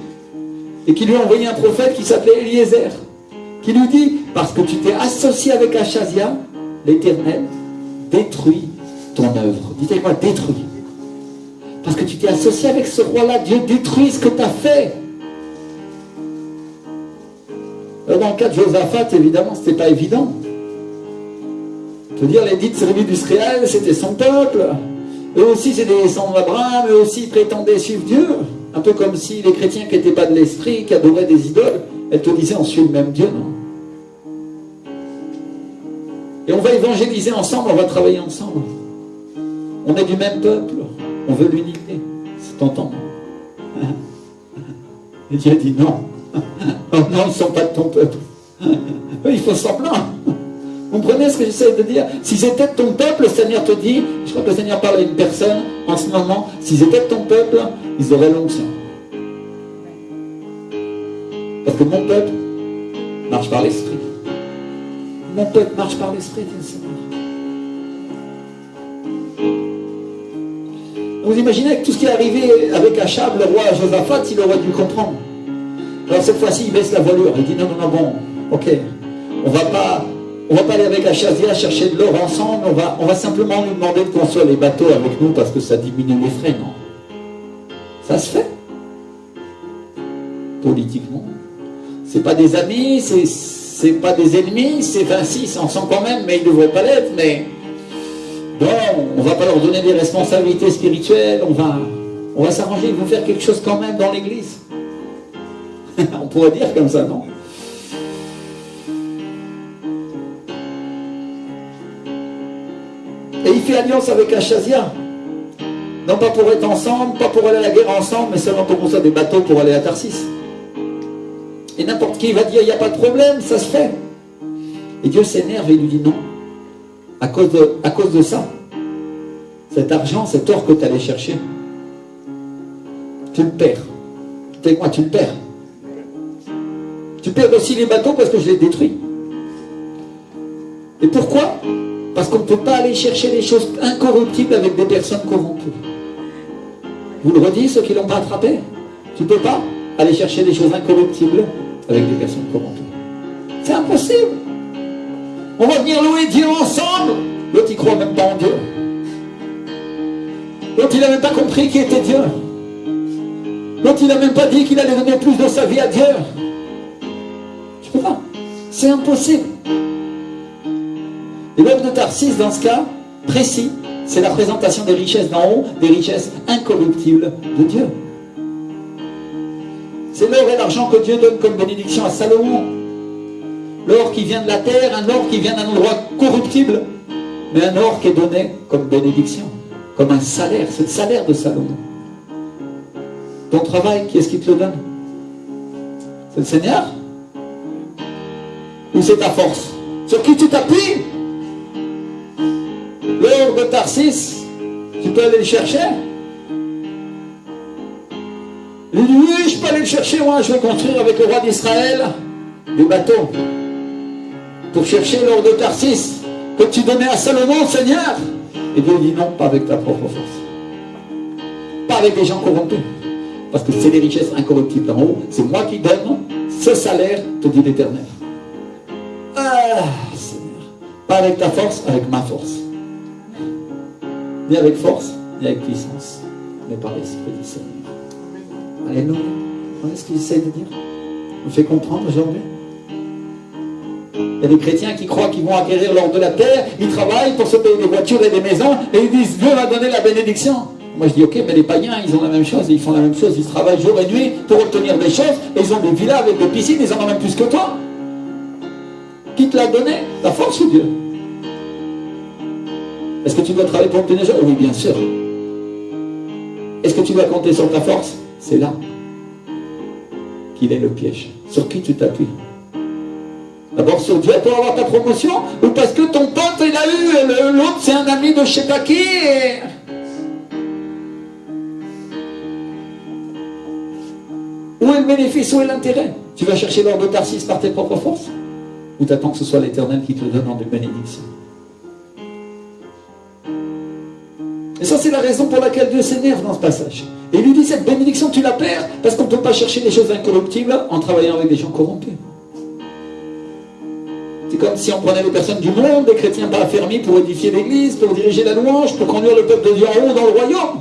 et qu'il lui a envoyé un prophète qui s'appelait Eliezer, qui lui dit, parce que tu t'es associé avec Achazia, l'Éternel détruit ton œuvre. Dites-moi, détruit. Parce que tu t'es associé avec ce roi-là, Dieu détruit ce que tu as fait. Alors dans le cas de Josaphat, évidemment, ce n'était pas évident. Je veux dire, les 10 tribus d'Israël, c'était son peuple. Eux aussi, c'est des descendants d'Abraham, eux aussi, ils prétendaient suivre Dieu. Un peu comme si les chrétiens qui n'étaient pas de l'esprit, qui adoraient des idoles, elles te disaient, on suit le même Dieu, non? Et on va évangéliser ensemble, on va travailler ensemble. On est du même peuple, on veut l'unité. C'est tentant. Et Dieu dit non. Oh non, ils ne sont pas de ton peuple. Il faut semblant. Vous comprenez ce que j'essaie de dire? S'ils étaient de ton peuple, le Seigneur te dit, je crois que le Seigneur parle à une personne en ce moment, s'ils étaient de ton peuple, ils auraient l'onction. Parce que mon peuple marche par l'esprit. Mon peuple marche par l'esprit, dit le Seigneur. Vous imaginez que tout ce qui est arrivé avec Achab, le roi Josaphat, il aurait dû comprendre. Alors cette fois-ci, il baisse la voilure. Il dit non, non, non, bon, ok, on va pas aller avec Achazia chercher de l'or ensemble, on va simplement lui demander de construire les bateaux avec nous parce que ça diminue les frais, non? Ça se fait. Politiquement. C'est pas des amis, c'est pas des ennemis, c'est 26 ensemble quand même, mais ils ne devraient pas l'être, mais bon, on va pas leur donner des responsabilités spirituelles, on va s'arranger, ils vont faire quelque chose quand même dans l'église. On pourrait dire comme ça, non? Et il fait alliance avec Achazia. Non pas pour être ensemble, pas pour aller à la guerre ensemble, mais seulement pour construire des bateaux pour aller à Tarsis. Et n'importe qui va dire, il n'y a pas de problème, ça se fait. Et Dieu s'énerve et lui dit non. À cause de ça, cet argent, cet or que tu allais chercher, tu le perds. Dis-moi, tu le perds. Tu perds aussi les bateaux parce que je les détruis. Et pourquoi? Parce qu'on ne peut pas aller chercher des choses incorruptibles avec des personnes corrompues. Vous le redis, ceux qui ne l'ont pas attrapé? Tu ne peux pas aller chercher des choses incorruptibles avec des personnes corrompues. C'est impossible. On va venir louer Dieu ensemble. L'autre, il ne croit même pas en Dieu. L'autre, il n'a même pas compris qui était Dieu. L'autre, il n'a même pas dit qu'il allait donner plus de sa vie à Dieu. Je ne peux pas. C'est impossible. Et l'homme de Tarsis, dans ce cas précis, C'est la présentation des richesses d'en haut, des richesses incorruptibles de Dieu. C'est l'or et l'argent que Dieu donne comme bénédiction à Salomon. L'or qui vient de la terre, un or qui vient d'un endroit corruptible, mais un or qui est donné comme bénédiction, comme un salaire. C'est le salaire de Salomon. Ton travail, qui est-ce qui te le donne? C'est le Seigneur? Ou c'est ta force? Sur qui tu t'appuies? L'or de Tarsis, tu peux aller le chercher? Il dit oui, je peux aller le chercher, moi je vais construire avec le roi d'Israël des bateaux pour chercher l'or de Tarsis que tu donnais à Salomon, Seigneur. Et Dieu dit non, pas avec ta propre force, pas avec des gens corrompus, parce que c'est les richesses incorruptibles en haut, c'est moi qui donne ce salaire, te dit l'Éternel. Ah Seigneur, pas avec ta force, avec ma force, ni avec force, ni avec puissance, mais par l'Esprit du Seigneur. Alléluia. Vous voyez ce qu'il essaie de dire? Vous fait comprendre aujourd'hui? Il y a des chrétiens qui croient qu'ils vont acquérir l'or de la terre, ils travaillent pour se payer des voitures et des maisons, et ils disent Dieu va donner la bénédiction. Moi je dis ok, mais les païens ils ont la même chose, ils font la même chose, ils travaillent jour et nuit pour obtenir des choses, et ils ont des villas avec des piscines, ils en ont même plus que toi. Qui te l'a donné? La force ou Dieu? Est-ce que tu dois travailler pour obtenir des choses? Oui, bien sûr. Est-ce que tu dois compter sur ta force? C'est là qu'il est le piège. Sur qui tu t'appuies? D'abord sur Dieu pour avoir ta promotion, ou parce que ton pote il a eu, l'autre c'est un ami de je sais pas qui Où est le bénéfice, où est l'intérêt? Tu vas chercher l'or de Tarsis par tes propres forces? Ou t'attends que ce soit l'Éternel qui te le donne en bénédiction? Et ça c'est la raison pour laquelle Dieu s'énerve dans ce passage. Et il lui dit cette bénédiction tu la perds parce qu'on ne peut pas chercher des choses incorruptibles en travaillant avec des gens corrompus. C'est comme si on prenait les personnes du monde, des chrétiens pas affermis pour édifier l'église, pour diriger la louange, pour conduire le peuple de Dieu en haut dans le royaume.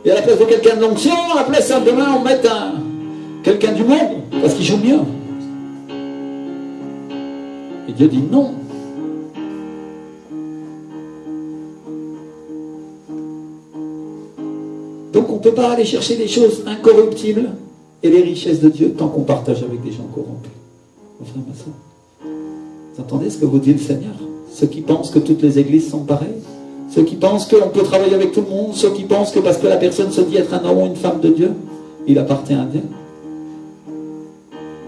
Et à la place de quelqu'un de l'onction, à la place demain on met quelqu'un du monde parce qu'il joue mieux. Et Dieu dit non. Donc on ne peut pas aller chercher des choses incorruptibles et les richesses de Dieu tant qu'on partage avec des gens corrompus. Frère, ma soeur, vous entendez ce que vous dit le Seigneur? Ceux qui pensent que toutes les églises sont pareilles, ceux qui pensent qu'on peut travailler avec tout le monde, ceux qui pensent que parce que la personne se dit être un homme ou une femme de Dieu, il appartient à Dieu.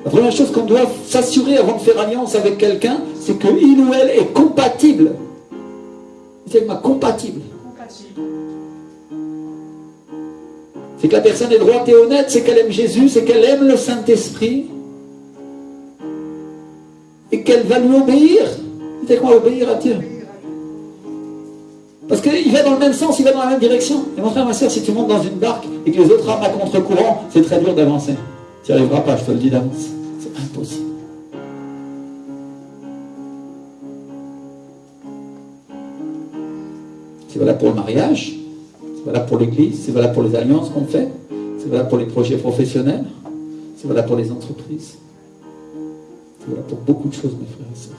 La première chose qu'on doit s'assurer avant de faire alliance avec quelqu'un, c'est qu'il ou elle est compatible. C'est-à-dire compatible. C'est que la personne est droite et honnête, c'est qu'elle aime Jésus, c'est qu'elle aime le Saint-Esprit et qu'elle va lui obéir. C'est quoi obéir à Dieu? Parce qu'il va dans le même sens, il va dans la même direction. Et mon frère, ma soeur, si tu montes dans une barque et que les autres rament à contre-courant, c'est très dur d'avancer. Tu n'y arriveras pas, je te le dis d'avance. C'est impossible. C'est valable pour le mariage, c'est valable pour l'église, c'est valable pour les alliances qu'on fait, c'est valable pour les projets professionnels, c'est valable pour les entreprises. C'est valable pour beaucoup de choses, mes frères et sœurs.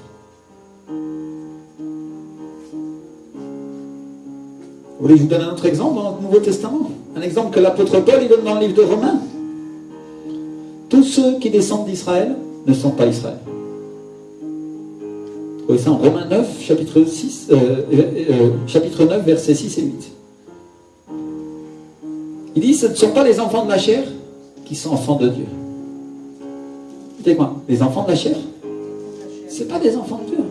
Vous voulez que je vous donne un autre exemple dans le Nouveau Testament? Un exemple que l'apôtre Paul il donne dans le livre de Romains. Tous ceux qui descendent d'Israël ne sont pas Israël. Vous voyez ça en Romains 9, chapitre 9, versets 6 et 8. Il dit, ce ne sont pas les enfants de la chair qui sont enfants de Dieu. Écoutez-moi, les enfants de la chair, ce n'est pas des enfants de Dieu.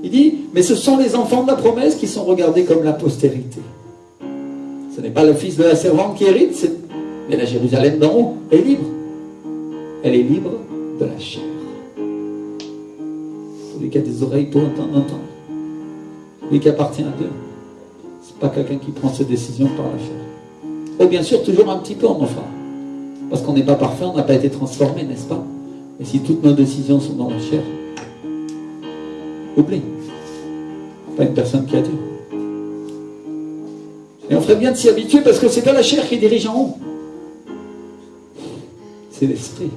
Il dit, mais ce sont les enfants de la promesse qui sont regardés comme la postérité. Ce n'est pas le fils de la servante qui hérite, mais la Jérusalem d'en haut est libre. Elle est libre de la chair. Celui qui a des oreilles pour entendre, entend. Celui qui appartient à Dieu. Ce n'est pas quelqu'un qui prend ses décisions par la chair. Et bien sûr, toujours un petit peu en offrant. Parce qu'on n'est pas parfait, on n'a pas été transformé, n'est-ce pas? Et si toutes nos décisions sont dans la chair, oublie. Pas une personne qui a Dieu. Et on ferait bien de s'y habituer parce que c'est pas la chair qui dirige en haut. C'est l'esprit.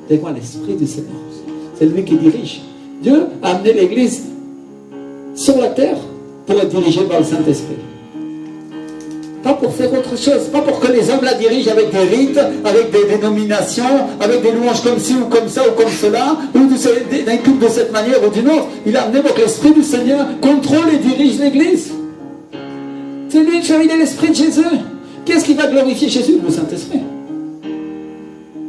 C'est quoi l'esprit du Seigneur? C'est lui qui dirige. Dieu a amené l'église sur la terre pour être dirigée par le Saint-Esprit. Pas pour faire autre chose, pas pour que les hommes la dirigent avec des rites, avec des dénominations, avec des louanges comme ci ou comme ça ou comme cela, ou d'un culte de cette manière ou d'une autre. Il a amené pour que l'Esprit du Seigneur contrôle et dirige l'Église. C'est lui qui a mis l'Esprit de Jésus. Qu'est-ce qui va glorifier Jésus? Le Saint-Esprit.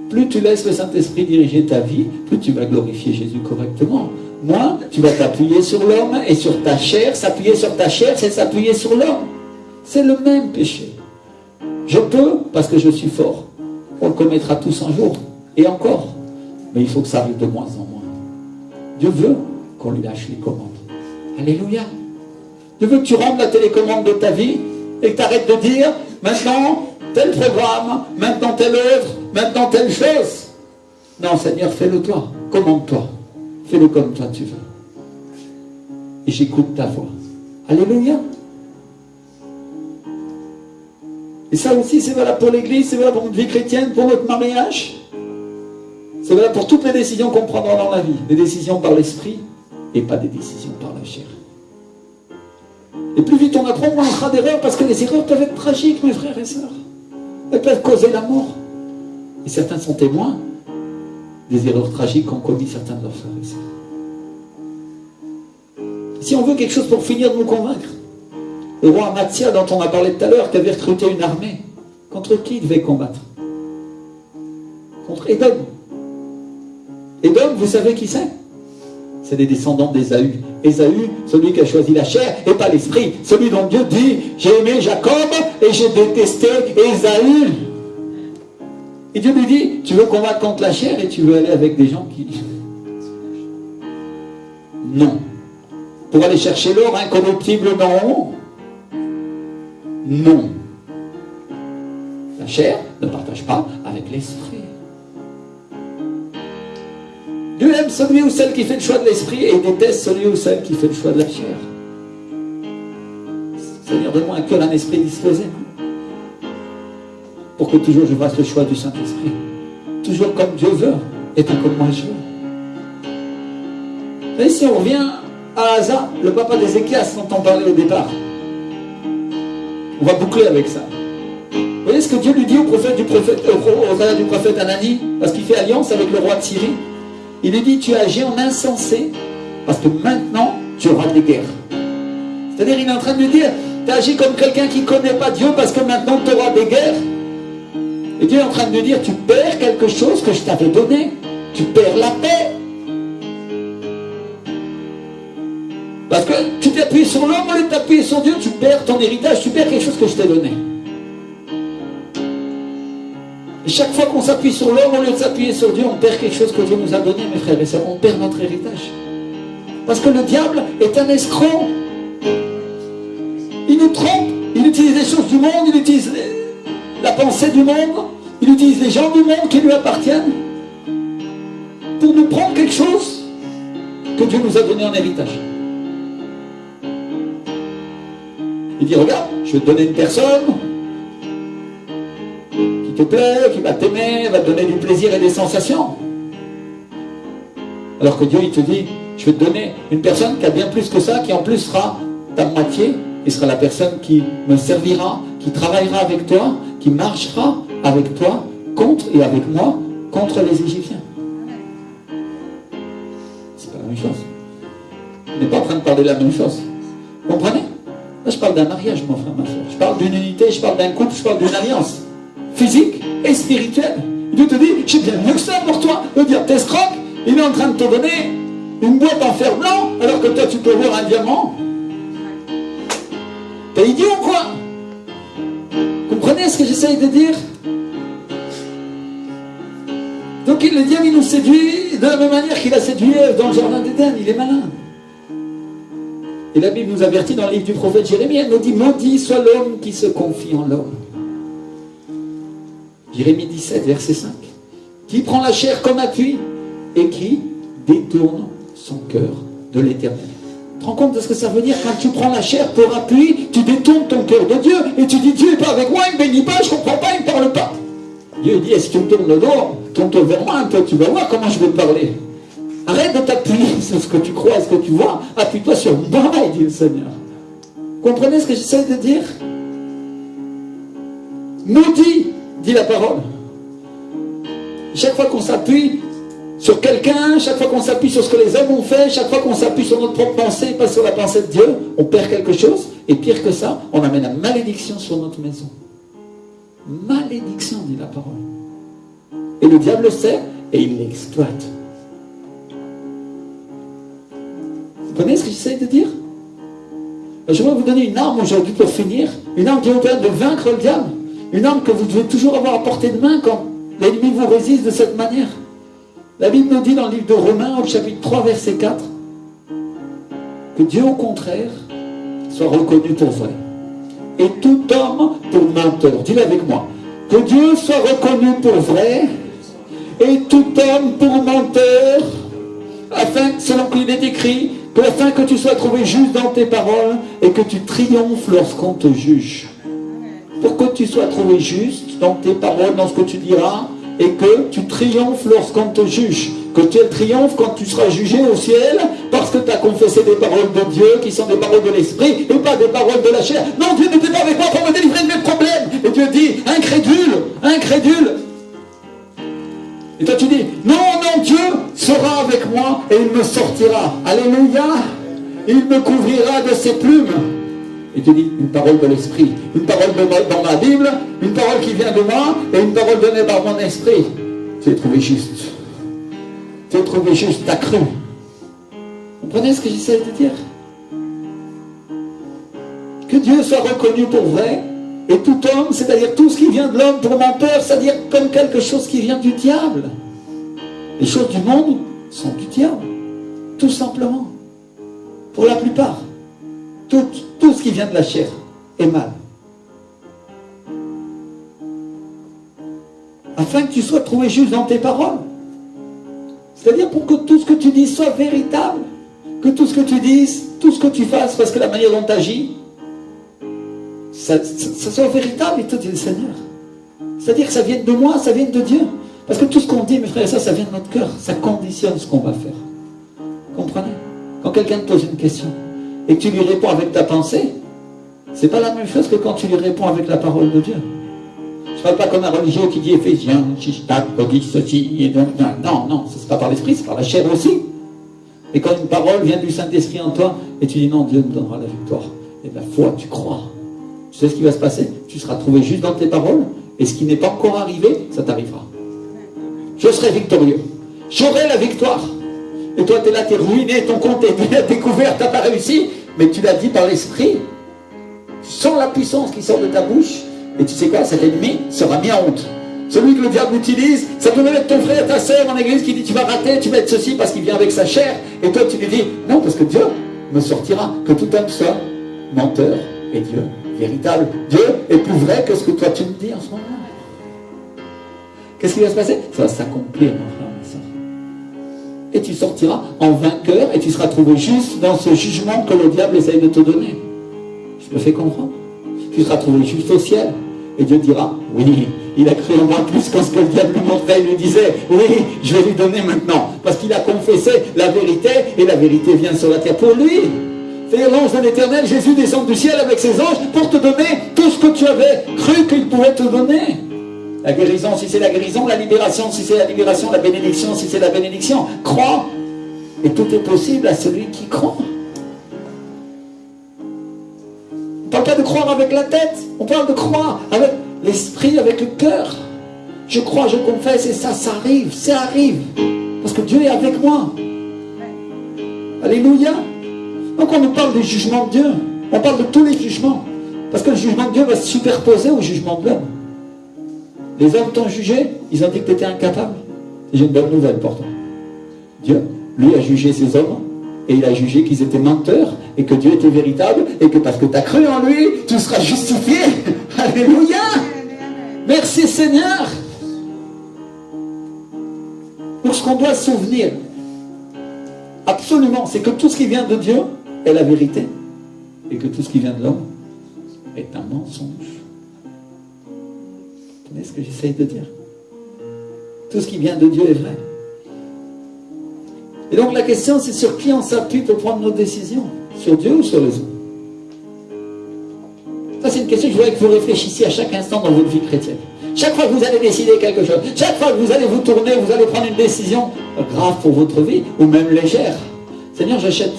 Plus tu laisses le Saint-Esprit diriger ta vie, plus tu vas glorifier Jésus correctement. Moi, tu vas t'appuyer sur l'homme et sur ta chair. S'appuyer sur ta chair, c'est s'appuyer sur l'homme. C'est le même péché. Je peux parce que je suis fort. On le commettra tous un jour. Et encore. Mais il faut que ça arrive de moins en moins. Dieu veut qu'on lui lâche les commandes. Alléluia. Dieu veut que tu rendes la télécommande de ta vie et que tu arrêtes de dire maintenant tel programme, maintenant telle œuvre, maintenant telle chose. Non, Seigneur, fais-le toi. Commande-toi. Fais-le comme toi tu veux. Et j'écoute ta voix. Alléluia. Et ça aussi, c'est valable pour l'Église, c'est valable pour notre vie chrétienne, pour notre mariage. C'est valable pour toutes les décisions qu'on prendra dans la vie. Des décisions par l'esprit et pas des décisions par la chair. Et plus vite on apprend, moins on fera d'erreurs, parce que les erreurs peuvent être tragiques, mes frères et sœurs. Elles peuvent causer la mort. Et certains sont témoins des erreurs tragiques qu'ont commis certains de leurs frères et sœurs. Si on veut quelque chose pour finir de nous convaincre, le roi Amathia, dont on a parlé tout à l'heure, qui avait recruté une armée, contre qui il devait combattre? Contre Édom. Édom, vous savez qui c'est? C'est des descendants d'Ésaü. Ésaü, celui qui a choisi la chair et pas l'esprit. Celui dont Dieu dit, j'ai aimé Jacob et j'ai détesté Ésaü. Et Dieu lui dit, tu veux combattre contre la chair et tu veux aller avec des gens qui... Non. Pour aller chercher l'or incorruptible non. Non. La chair ne partage pas avec l'esprit. Dieu aime celui ou celle qui fait le choix de l'esprit et déteste celui ou celle qui fait le choix de la chair. Seigneur, donne-moi un cœur, un esprit disposé. Pour que toujours je fasse le choix du Saint-Esprit. Toujours comme Dieu veut et pas comme moi je veux. Et si on revient à Asa, le papa d'Ézéchias dont on parlait au départ, on va boucler avec ça. Vous voyez ce que Dieu lui dit au travers du prophète Anani, parce qu'il fait alliance avec le roi de Syrie. Il lui dit, tu as agi en insensé, parce que maintenant, tu auras des guerres. C'est-à-dire, il est en train de lui dire, tu as agi comme quelqu'un qui ne connaît pas Dieu, parce que maintenant, tu auras des guerres. Et Dieu est en train de lui dire, tu perds quelque chose que je t'avais donné. Tu perds la paix. Parce que tu t'appuies sur l'homme, au lieu de t'appuyer sur Dieu, tu perds ton héritage, tu perds quelque chose que je t'ai donné. Et chaque fois qu'on s'appuie sur l'homme, au lieu de s'appuyer sur Dieu, on perd quelque chose que Dieu nous a donné, mes frères et sœurs. On perd notre héritage. Parce que le diable est un escroc. Il nous trompe. Il utilise les choses du monde, il utilise la pensée du monde, il utilise les gens du monde qui lui appartiennent pour nous prendre quelque chose que Dieu nous a donné en héritage. Il dit, regarde, je vais te donner une personne qui te plaît, qui va t'aimer, va te donner du plaisir et des sensations. Alors que Dieu, il te dit, je vais te donner une personne qui a bien plus que ça, qui en plus sera ta moitié, et sera la personne qui me servira, qui travaillera avec toi, qui marchera avec toi, contre et avec moi, contre les Égyptiens. C'est pas la même chose. On n'est pas en train de parler de la même chose. Vous comprenez? Là, je parle d'un mariage, mon frère, ma soeur. Je parle d'une unité, je parle d'un couple, je parle d'une alliance physique et spirituelle. Dieu te dit, j'ai bien mieux que ça pour toi. Il veut dire, t'es escroc, il est en train de te donner une boîte en fer blanc, alors que toi, tu peux voir un diamant. T'es idiot ou quoi? Comprenez ce que j'essaye de dire? Donc le diable, il nous séduit de la même manière qu'il a séduit Ève dans le jardin d'Éden. Il est malin. Et la Bible nous avertit dans le livre du prophète Jérémie, elle nous dit, maudit soit l'homme qui se confie en l'homme. Jérémie 17, verset 5. Qui prend la chair comme appui et qui détourne son cœur de l'Éternel. Tu te rends compte de ce que ça veut dire? Quand tu prends la chair pour appui, tu détournes ton cœur de Dieu et tu dis, Dieu n'est pas avec moi, il ne me bénit pas, je ne comprends pas, il ne parle pas. Dieu dit, est-ce que tu me tournes le dos? Tourne-toi vers moi un peu, tu vas voir comment je vais te parler. Arrête de t'appuyer sur ce que tu crois et ce que tu vois. Appuie-toi sur moi, dit le Seigneur. Comprenez ce que j'essaie de dire? Maudit, dit la parole. Chaque fois qu'on s'appuie sur quelqu'un, chaque fois qu'on s'appuie sur ce que les hommes ont fait, chaque fois qu'on s'appuie sur notre propre pensée, pas sur la pensée de Dieu, on perd quelque chose. Et pire que ça, on amène la malédiction sur notre maison. Malédiction, dit la parole. Et le diable le sait et il l'exploite. Vous comprenez ce que j'essaie de dire? Je vais vous donner une arme aujourd'hui pour finir. Une arme qui vous permet de vaincre le diable. Une arme que vous devez toujours avoir à portée de main quand l'ennemi vous résiste de cette manière. La Bible nous dit dans le livre de Romains, au chapitre 3, verset 4, que Dieu, au contraire, soit reconnu pour vrai. Et tout homme pour menteur. Dis-le avec moi. Que Dieu soit reconnu pour vrai. Et tout homme pour menteur. Afin, selon qu'il est écrit, afin que tu sois trouvé juste dans tes paroles et que tu triomphes lorsqu'on te juge. Pour que tu sois trouvé juste dans tes paroles, dans ce que tu diras, et que tu triomphes lorsqu'on te juge. Que tu triomphes quand tu seras jugé au ciel, parce que tu as confessé des paroles de Dieu, qui sont des paroles de l'esprit, et pas des paroles de la chair. Non, Dieu n'était pas avec moi pour me délivrer de mes problèmes. Et Dieu dit, incrédule, incrédule. Et toi tu dis, non, non, Dieu sera avec moi et il me sortira. Alléluia. Il me couvrira de ses plumes. Et tu dis, une parole de l'esprit, une parole dans ma Bible, une parole qui vient de moi et une parole donnée par mon esprit. Tu es trouvé juste. Tu es trouvé juste, tu as cru. Vous comprenez ce que j'essaie de dire? Que Dieu soit reconnu pour vrai. Et tout homme, c'est-à-dire tout ce qui vient de l'homme pour menteur, c'est-à-dire comme quelque chose qui vient du diable. Les choses du monde sont du diable. Tout simplement. Pour la plupart. Tout ce qui vient de la chair est mal. Afin que tu sois trouvé juste dans tes paroles. C'est-à-dire pour que tout ce que tu dises soit véritable. Que tout ce que tu dises, tout ce que tu fasses, parce que la manière dont tu agis, ça soit véritable, et tout dit le Seigneur. C'est-à-dire que ça vienne de moi, ça vienne de Dieu. Parce que tout ce qu'on dit, mes frères et sœurs, ça vient de notre cœur. Ça conditionne ce qu'on va faire. Comprenez? Quand quelqu'un te pose une question et que tu lui réponds avec ta pensée, c'est pas la même chose que quand tu lui réponds avec la parole de Dieu. Je ne parle pas comme un religieux qui dit Éphésiens, Chichtak, dit ceci, et donc, non, non, c'est pas par l'esprit, c'est par la chair aussi. Et quand une parole vient du Saint-Esprit en toi, et tu dis non, Dieu me donnera la victoire. Et la foi, tu crois. Tu sais ce qui va se passer? Tu seras trouvé juste dans tes paroles, et ce qui n'est pas encore arrivé, ça t'arrivera. Je serai victorieux. J'aurai la victoire. Et toi, tu es là, tu es ruiné, ton compte est découvert, tu n'as pas réussi, mais tu l'as dit par l'esprit. Tu sens la puissance qui sort de ta bouche, et tu sais quoi, cet ennemi sera mis en honte. Celui que le diable utilise, ça peut même être ton frère, ta sœur en église qui dit tu vas rater, tu vas être ceci parce qu'il vient avec sa chair, et toi tu lui dis non, parce que Dieu me sortira, que tout homme soit menteur et Dieu véritable. Dieu est plus vrai que ce que toi tu me dis en ce moment. Qu'est-ce qui va se passer? Ça va s'accomplir, mon frère, ma soeur. Et tu sortiras en vainqueur et tu seras trouvé juste dans ce jugement que le diable essaye de te donner. Je me fais comprendre? Tu seras trouvé juste au ciel. Et Dieu dira, oui, il a cru en moi plus que ce que le diable lui montrait. Il lui disait, oui, je vais lui donner maintenant. Parce qu'il a confessé la vérité et la vérité vient sur la terre pour lui. C'est l'ange de l'Éternel, Jésus descend du ciel avec ses anges pour te donner tout ce que tu avais cru qu'il pouvait te donner. La guérison, si c'est la guérison, la libération, si c'est la libération, la bénédiction, si c'est la bénédiction. Crois. Et tout est possible à celui qui croit. On ne parle pas de croire avec la tête, on parle de croire avec l'esprit, avec le cœur. Je crois, je confesse et ça arrive, ça arrive. Parce que Dieu est avec moi. Alléluia. Donc on nous parle du jugement de Dieu. On parle de tous les jugements. Parce que le jugement de Dieu va se superposer au jugement de l'homme. Les hommes t'ont jugé, ils ont dit que tu étais incapable. J'ai une bonne nouvelle pour toi. Dieu, lui, a jugé ces hommes et il a jugé qu'ils étaient menteurs et que Dieu était véritable et que parce que tu as cru en lui, tu seras justifié. Alléluia. Merci Seigneur. Donc ce qu'on doit se souvenir, absolument, c'est que tout ce qui vient de Dieu est la vérité et que tout ce qui vient de l'homme est un mensonge. Vous comprenez ce que j'essaye de dire? Tout ce qui vient de Dieu est vrai. Et donc la question, c'est sur qui on s'appuie pour prendre nos décisions? Sur Dieu ou sur les hommes? Ça, c'est une question que je voudrais que vous réfléchissiez à chaque instant dans votre vie chrétienne. Chaque fois que vous allez décider quelque chose, chaque fois que vous allez vous tourner, vous allez prendre une décision grave pour votre vie, ou même légère. Seigneur, j'achète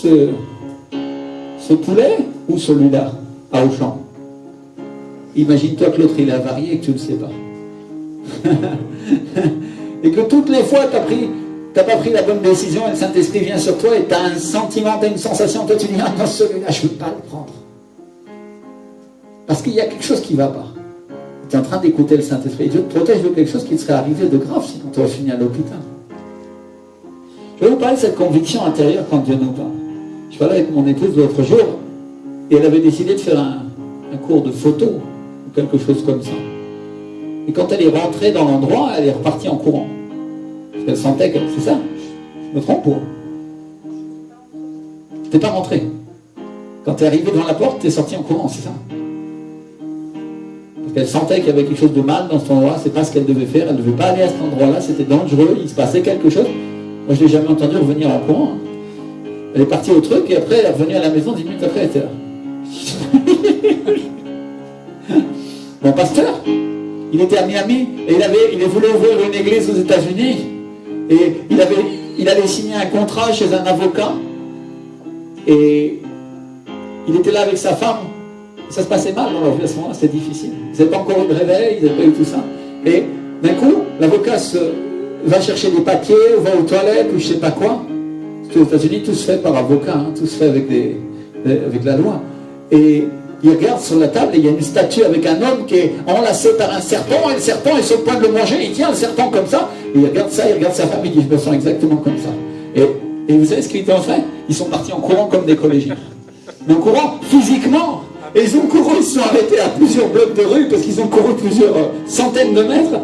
ce poulet ou celui-là à Auchan. Imagine-toi que l'autre il est avarié et que tu ne le sais pas. Et que toutes les fois tu n'as pas pris la bonne décision et le Saint-Esprit vient sur toi et tu as un sentiment, tu as une sensation, toi tu dis, ah non, celui-là je ne veux pas le prendre. Parce qu'il y a quelque chose qui ne va pas. Tu es en train d'écouter le Saint-Esprit. Dieu te protège de quelque chose qui te serait arrivé de grave, sinon tu aurais fini à l'hôpital. Je vais vous parler de cette conviction intérieure quand Dieu nous parle. Je parlais avec mon épouse l'autre jour et elle avait décidé de faire un cours de photo ou quelque chose comme ça. Et quand elle est rentrée dans l'endroit, elle est repartie en courant. Parce qu'elle sentait que c'est ça. Je me trompe ou? Tu n'es pas rentré. Quand tu es arrivé devant la porte, tu es sorti en courant, c'est ça. Parce qu'elle sentait qu'il y avait quelque chose de mal dans cet endroit, c'est pas ce qu'elle devait faire, elle ne devait pas aller à cet endroit-là, c'était dangereux, il se passait quelque chose. Moi je ne l'ai jamais entendu revenir en courant. Elle est partie au truc et après elle est revenue à la maison 10 minutes après, elle était là. Mon pasteur, il était à Miami et il voulait ouvrir une église aux États-Unis et il avait signé un contrat chez un avocat et il était là avec sa femme. Ça se passait mal dans leur vie à ce moment-là, c'était difficile. Ils n'avaient pas encore eu de réveil, ils n'avaient pas eu tout ça. Et d'un coup, l'avocat va chercher des papiers, va aux toilettes ou je ne sais pas quoi. Parce qu'aux États-Unis, tout se fait par avocat, hein, tout se fait avec la loi. Et il regarde sur la table et il y a une statue avec un homme qui est enlacé par un serpent et le serpent est sur le point de le manger. Il tient le serpent comme ça et il regarde ça, il regarde sa femme, il dit je me sens exactement comme ça. Et vous savez ce qu'ils ont fait? Ils sont partis en courant comme des collégiens. Mais en courant physiquement. Et ils ont couru, ils se sont arrêtés à plusieurs blocs de rue parce qu'ils ont couru plusieurs centaines de mètres.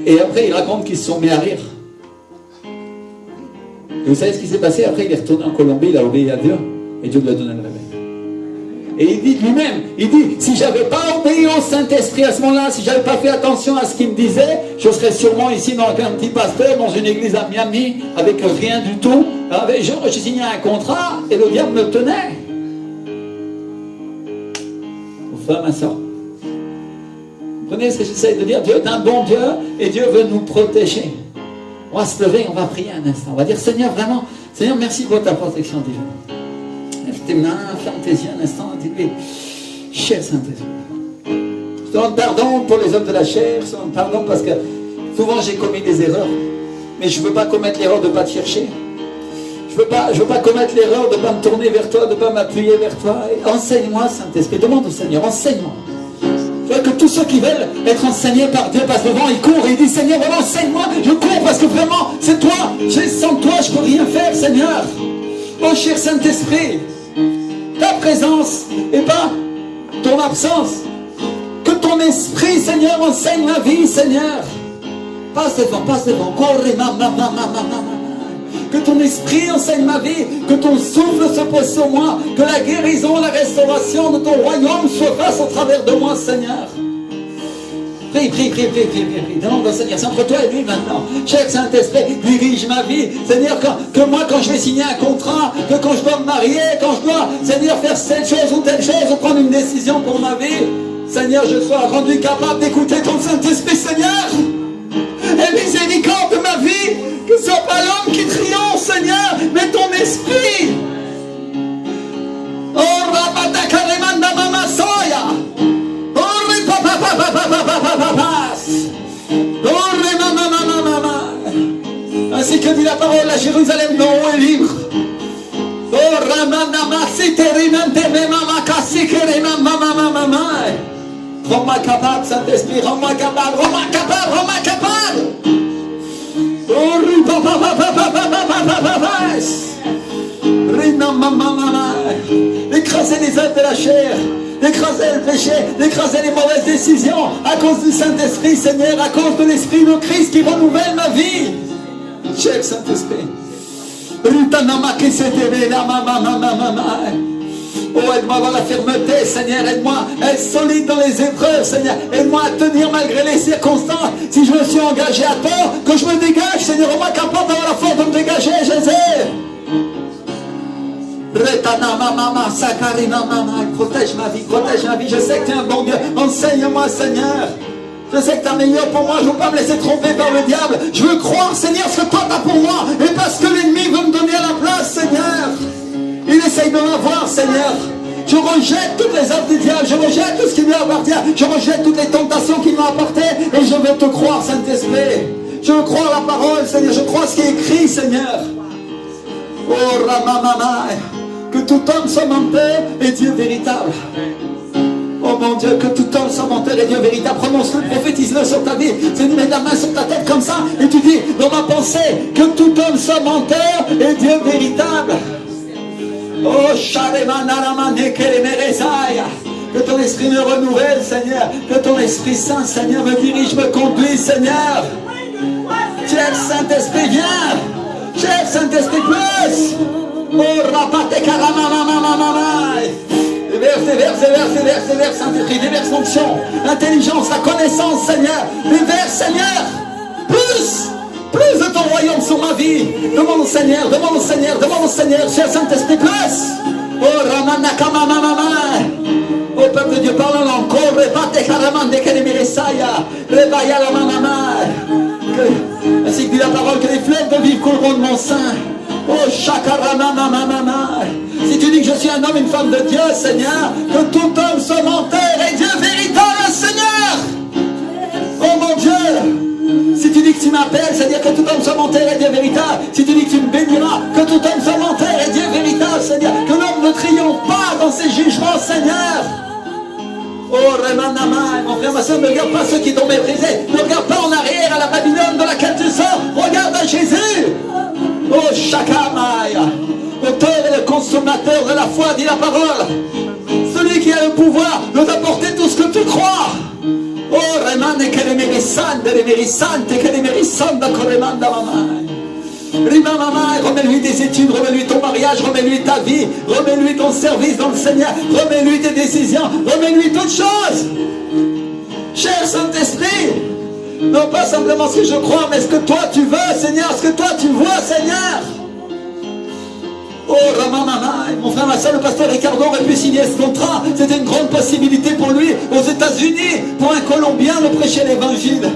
Et après, ils racontent qu'ils se sont mis à rire. Et vous savez ce qui s'est passé? Après, il est retourné en Colombie, il a obéi à Dieu. Et Dieu lui a donné le réveil. Et il dit lui-même, si j'avais pas obéi au Saint-Esprit à ce moment-là, si j'avais pas fait attention à ce qu'il me disait, je serais sûrement ici dans un petit pasteur, dans une église à Miami, avec rien du tout. J'ai signé un contrat et le diable me tenait. Ma soeur. Vous comprenez ce que j'essaie de dire? Dieu est un bon Dieu et Dieu veut nous protéger. On va se lever, on va prier un instant. On va dire Seigneur, vraiment, Seigneur, merci pour ta protection divine. Lève tes mains, ferme tes yeux un instant, dis-lui, cher Saint-Esprit. Je te demande pardon pour les hommes de la chair, je te demande pardon parce que souvent j'ai commis des erreurs, mais je ne veux pas commettre l'erreur de ne pas te chercher. Je veux pas commettre l'erreur de ne pas me tourner vers toi, de ne pas m'appuyer vers toi. Enseigne-moi, Saint-Esprit. Demande au Seigneur, enseigne-moi. Tu vois que tous ceux qui veulent être enseignés par Dieu passent devant, ils courent et ils disent Seigneur, vraiment, enseigne-moi. Je cours parce que vraiment, c'est toi. Sans toi, je ne peux rien faire, Seigneur. Oh, cher Saint-Esprit, ta présence et pas ton absence. Que ton esprit, Seigneur, enseigne ma vie, Seigneur. Passe devant. Corre, que ton esprit enseigne ma vie, que ton souffle se pose sur moi, que la guérison, la restauration de ton royaume soit fasse au travers de moi, Seigneur. Prie. Demande au Seigneur, c'est entre toi et lui maintenant. Cher Saint-Esprit, dirige ma vie. Seigneur, que moi, quand je vais signer un contrat, que quand je dois me marier, quand je dois, Seigneur, faire cette chose ou telle chose, ou prendre une décision pour ma vie, Seigneur, je sois rendu capable d'écouter ton Saint-Esprit, Seigneur. Et miséricorde de ma vie, que ce soit pas l'homme qui triomphe, Seigneur, mais ton esprit. Oh, rabatakaremanda mama soya. Oh, ainsi que dit la parole à Jérusalem, non est libre. Oh, ramanama siterinante mama kasikerema mama. Rends-moi capable, Saint-Esprit, rends-moi capable. Écraser les œuvres de la chair, écraser le péché, écraser les mauvaises décisions à cause du Saint-Esprit, Seigneur, à cause de l'Esprit de Christ qui renouvelle ma vie. Cher Saint-Esprit. Oh, aide-moi à avoir la fermeté, Seigneur. Aide-moi à être solide dans les épreuves, Seigneur. Aide-moi à tenir malgré les circonstances. Si je me suis engagé à tort, que je me dégage, Seigneur. Rends-moi capable d'avoir la force de me dégager. Protège ma vie, protège ma vie. Je sais que tu es un bon Dieu. Enseigne-moi, Seigneur. Je sais que tu as meilleur pour moi. Je ne veux pas me laisser tromper par le diable. Je veux croire, Seigneur, ce que toi tu as pour moi. Et parce que l'ennemi veut me donner à la place, Seigneur. Il essaye de m'avoir, Seigneur. Je rejette toutes les œuvres du diable. Je rejette tout ce qui lui appartient. Je rejette toutes les tentations qu'il m'a apportées. Et je veux te croire, Saint-Esprit. Je veux croire la parole, Seigneur. Je crois ce qui est écrit, Seigneur. Oh, Ramamama. Que tout homme soit menteur et Dieu véritable. Oh mon Dieu, que tout homme soit menteur et Dieu véritable. Prononce-le, prophétise-le sur ta vie. Tu mets la main sur ta tête comme ça et tu dis dans ma pensée que tout homme soit menteur et Dieu véritable. Oh, que ton esprit me renouvelle, Seigneur. Que ton esprit saint, Seigneur, me dirige, me conduise, Seigneur. Cher Saint-Esprit, viens. Cher Saint-Esprit, plus. Oh, rapate karamamamamamamai. Déverse, Saint-Esprit, déverse l'onction, l'intelligence, la connaissance, Seigneur. Déverse, Seigneur. Plus de ton royaume sur ma vie. Demande au Seigneur, cher Saint-Esprit, plus. Oh, ramanakamamamamai. Oh, peuple de Dieu, parle encore. Repate karamande keremeresaya. Rebaya la mamamai. Ainsi que dit la parole, que les fleuves de vie couleront de mon sein. Oh, chakaramamamamamai. Si tu dis que je suis un homme, une femme de Dieu, Seigneur, que tout homme soit menteur et Dieu véritable, Seigneur. Oh mon Dieu, si tu dis que tu m'appelles, c'est-à-dire que tout homme soit menteur et Dieu véritable. Si tu dis que tu me béniras, que tout homme soit menteur et Dieu véritable, Seigneur. Que l'homme ne triomphe pas dans ses jugements, Seigneur. Oh, Remanama, mon frère, ma soeur, ne regarde pas ceux qui t'ont méprisé. Ne regarde pas en arrière à la Babylone de laquelle tu sors. Regarde à Jésus. Oh, Shakamaya. Auteur et le consommateur de la foi, dit la parole. Celui qui a le pouvoir de t'apporter tout ce que tu crois. Oh, remane que les mérissantes, que les mérissantes, remanda mamai. Rima mamai, remets-lui tes études, remets-lui ton mariage, remets-lui ta vie, remets-lui ton service dans le Seigneur, remets-lui tes décisions, remets-lui toutes choses. Cher Saint-Esprit, non pas simplement ce que je crois, mais ce que toi tu veux, Seigneur, ce que toi tu vois, Seigneur. Oh, Ramamama, mon frère, ma soeur, le pasteur Ricardo aurait pu signer ce contrat. C'était une grande possibilité pour lui, aux États-Unis, pour un Colombien, de prêcher l'évangile.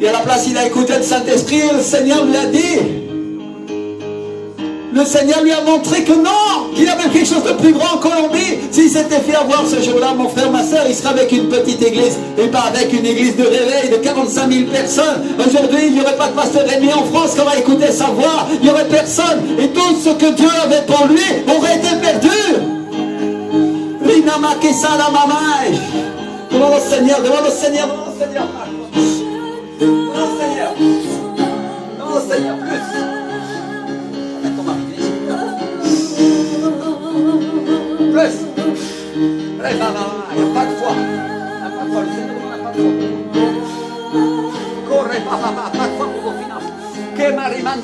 Et à la place, il a écouté le Saint-Esprit et le Seigneur lui a dit. Le Seigneur lui a montré que non, qu'il y avait quelque chose de plus grand en Colombie. S'il s'était fait avoir ce jour-là, mon frère, ma soeur, il serait avec une petite église et pas avec une église de réveil de 45 000 personnes. Aujourd'hui, il n'y aurait pas de pasteur Rémi en France qui aurait écouté sa voix. Il n'y aurait personne. Et tout ce que Dieu avait pour lui aurait été perdu. Demande au Seigneur, demande au Seigneur, demande au Seigneur. Demande au Seigneur. Demande au Seigneur plus. Plus. Il n'y a pas de foi. Il n'y a pas de foi. Le Seigneur n'a pas de foi. Corre, papa, pas de foi pour vos finances. Que m'arrimande,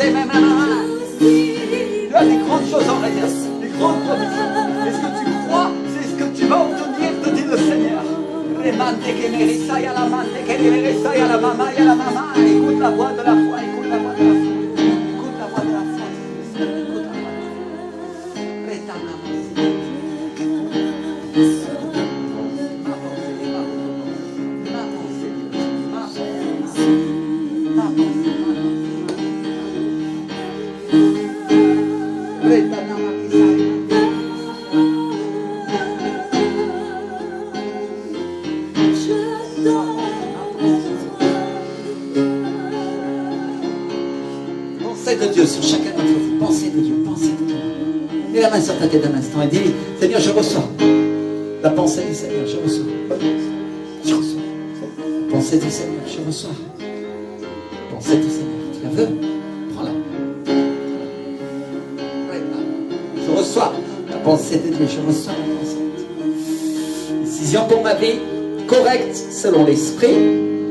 Dieu a des grandes choses en réserve. Des grandes provisions. Et ce que tu crois, c'est ce que tu vas obtenir, te dit le Seigneur. Remande que mérissa, y a la mande, que mérissa, y a la maman, y a la maman. Écoute la voix de la foi, écoute la voix de la foi. Écoute la voix de la foi. Écoute la voix de la foi. Pensez de Dieu sur chacun d'entre vous. Pensez de Dieu, pensez de Dieu. Mets la main sur ta tête un instant et dis, Seigneur, je reçois la pensée du Seigneur, je reçois. Je reçois. La pensée du Seigneur, je reçois. La pensée du Seigneur, tu la veux? Prends-la. Je reçois la pensée de Dieu, je reçois la pensée de Dieu. Décision pour ma vie, correcte selon l'esprit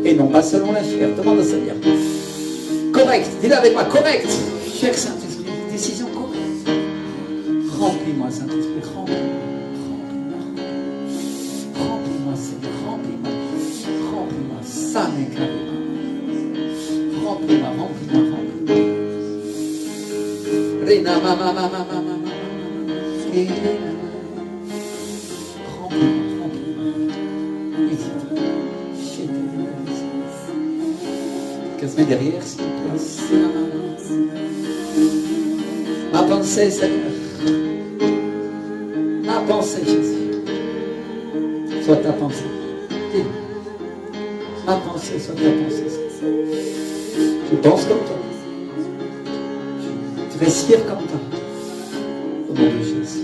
et non pas selon la chair. Demande au Seigneur. Correct, dis-le avec moi, correct. Cher Saint-Esprit, décision correcte. Remplis-moi, Saint-Esprit, remplis-moi, Seigneur, remplis-moi, remplis-moi, Casse-moi derrière, s'il te plaît. Ma pensée, Seigneur. Ma pensée, Jésus. Soit ta pensée. Ma pensée, soit ta pensée. Je pense comme toi. Je respire comme toi. Au nom de Jésus.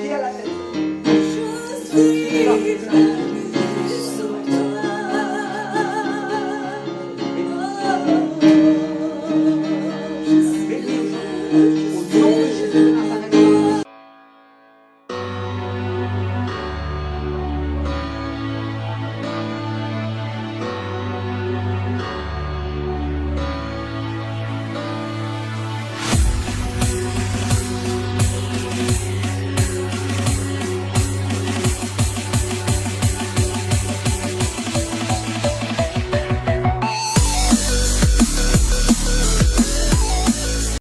Qui a la tête?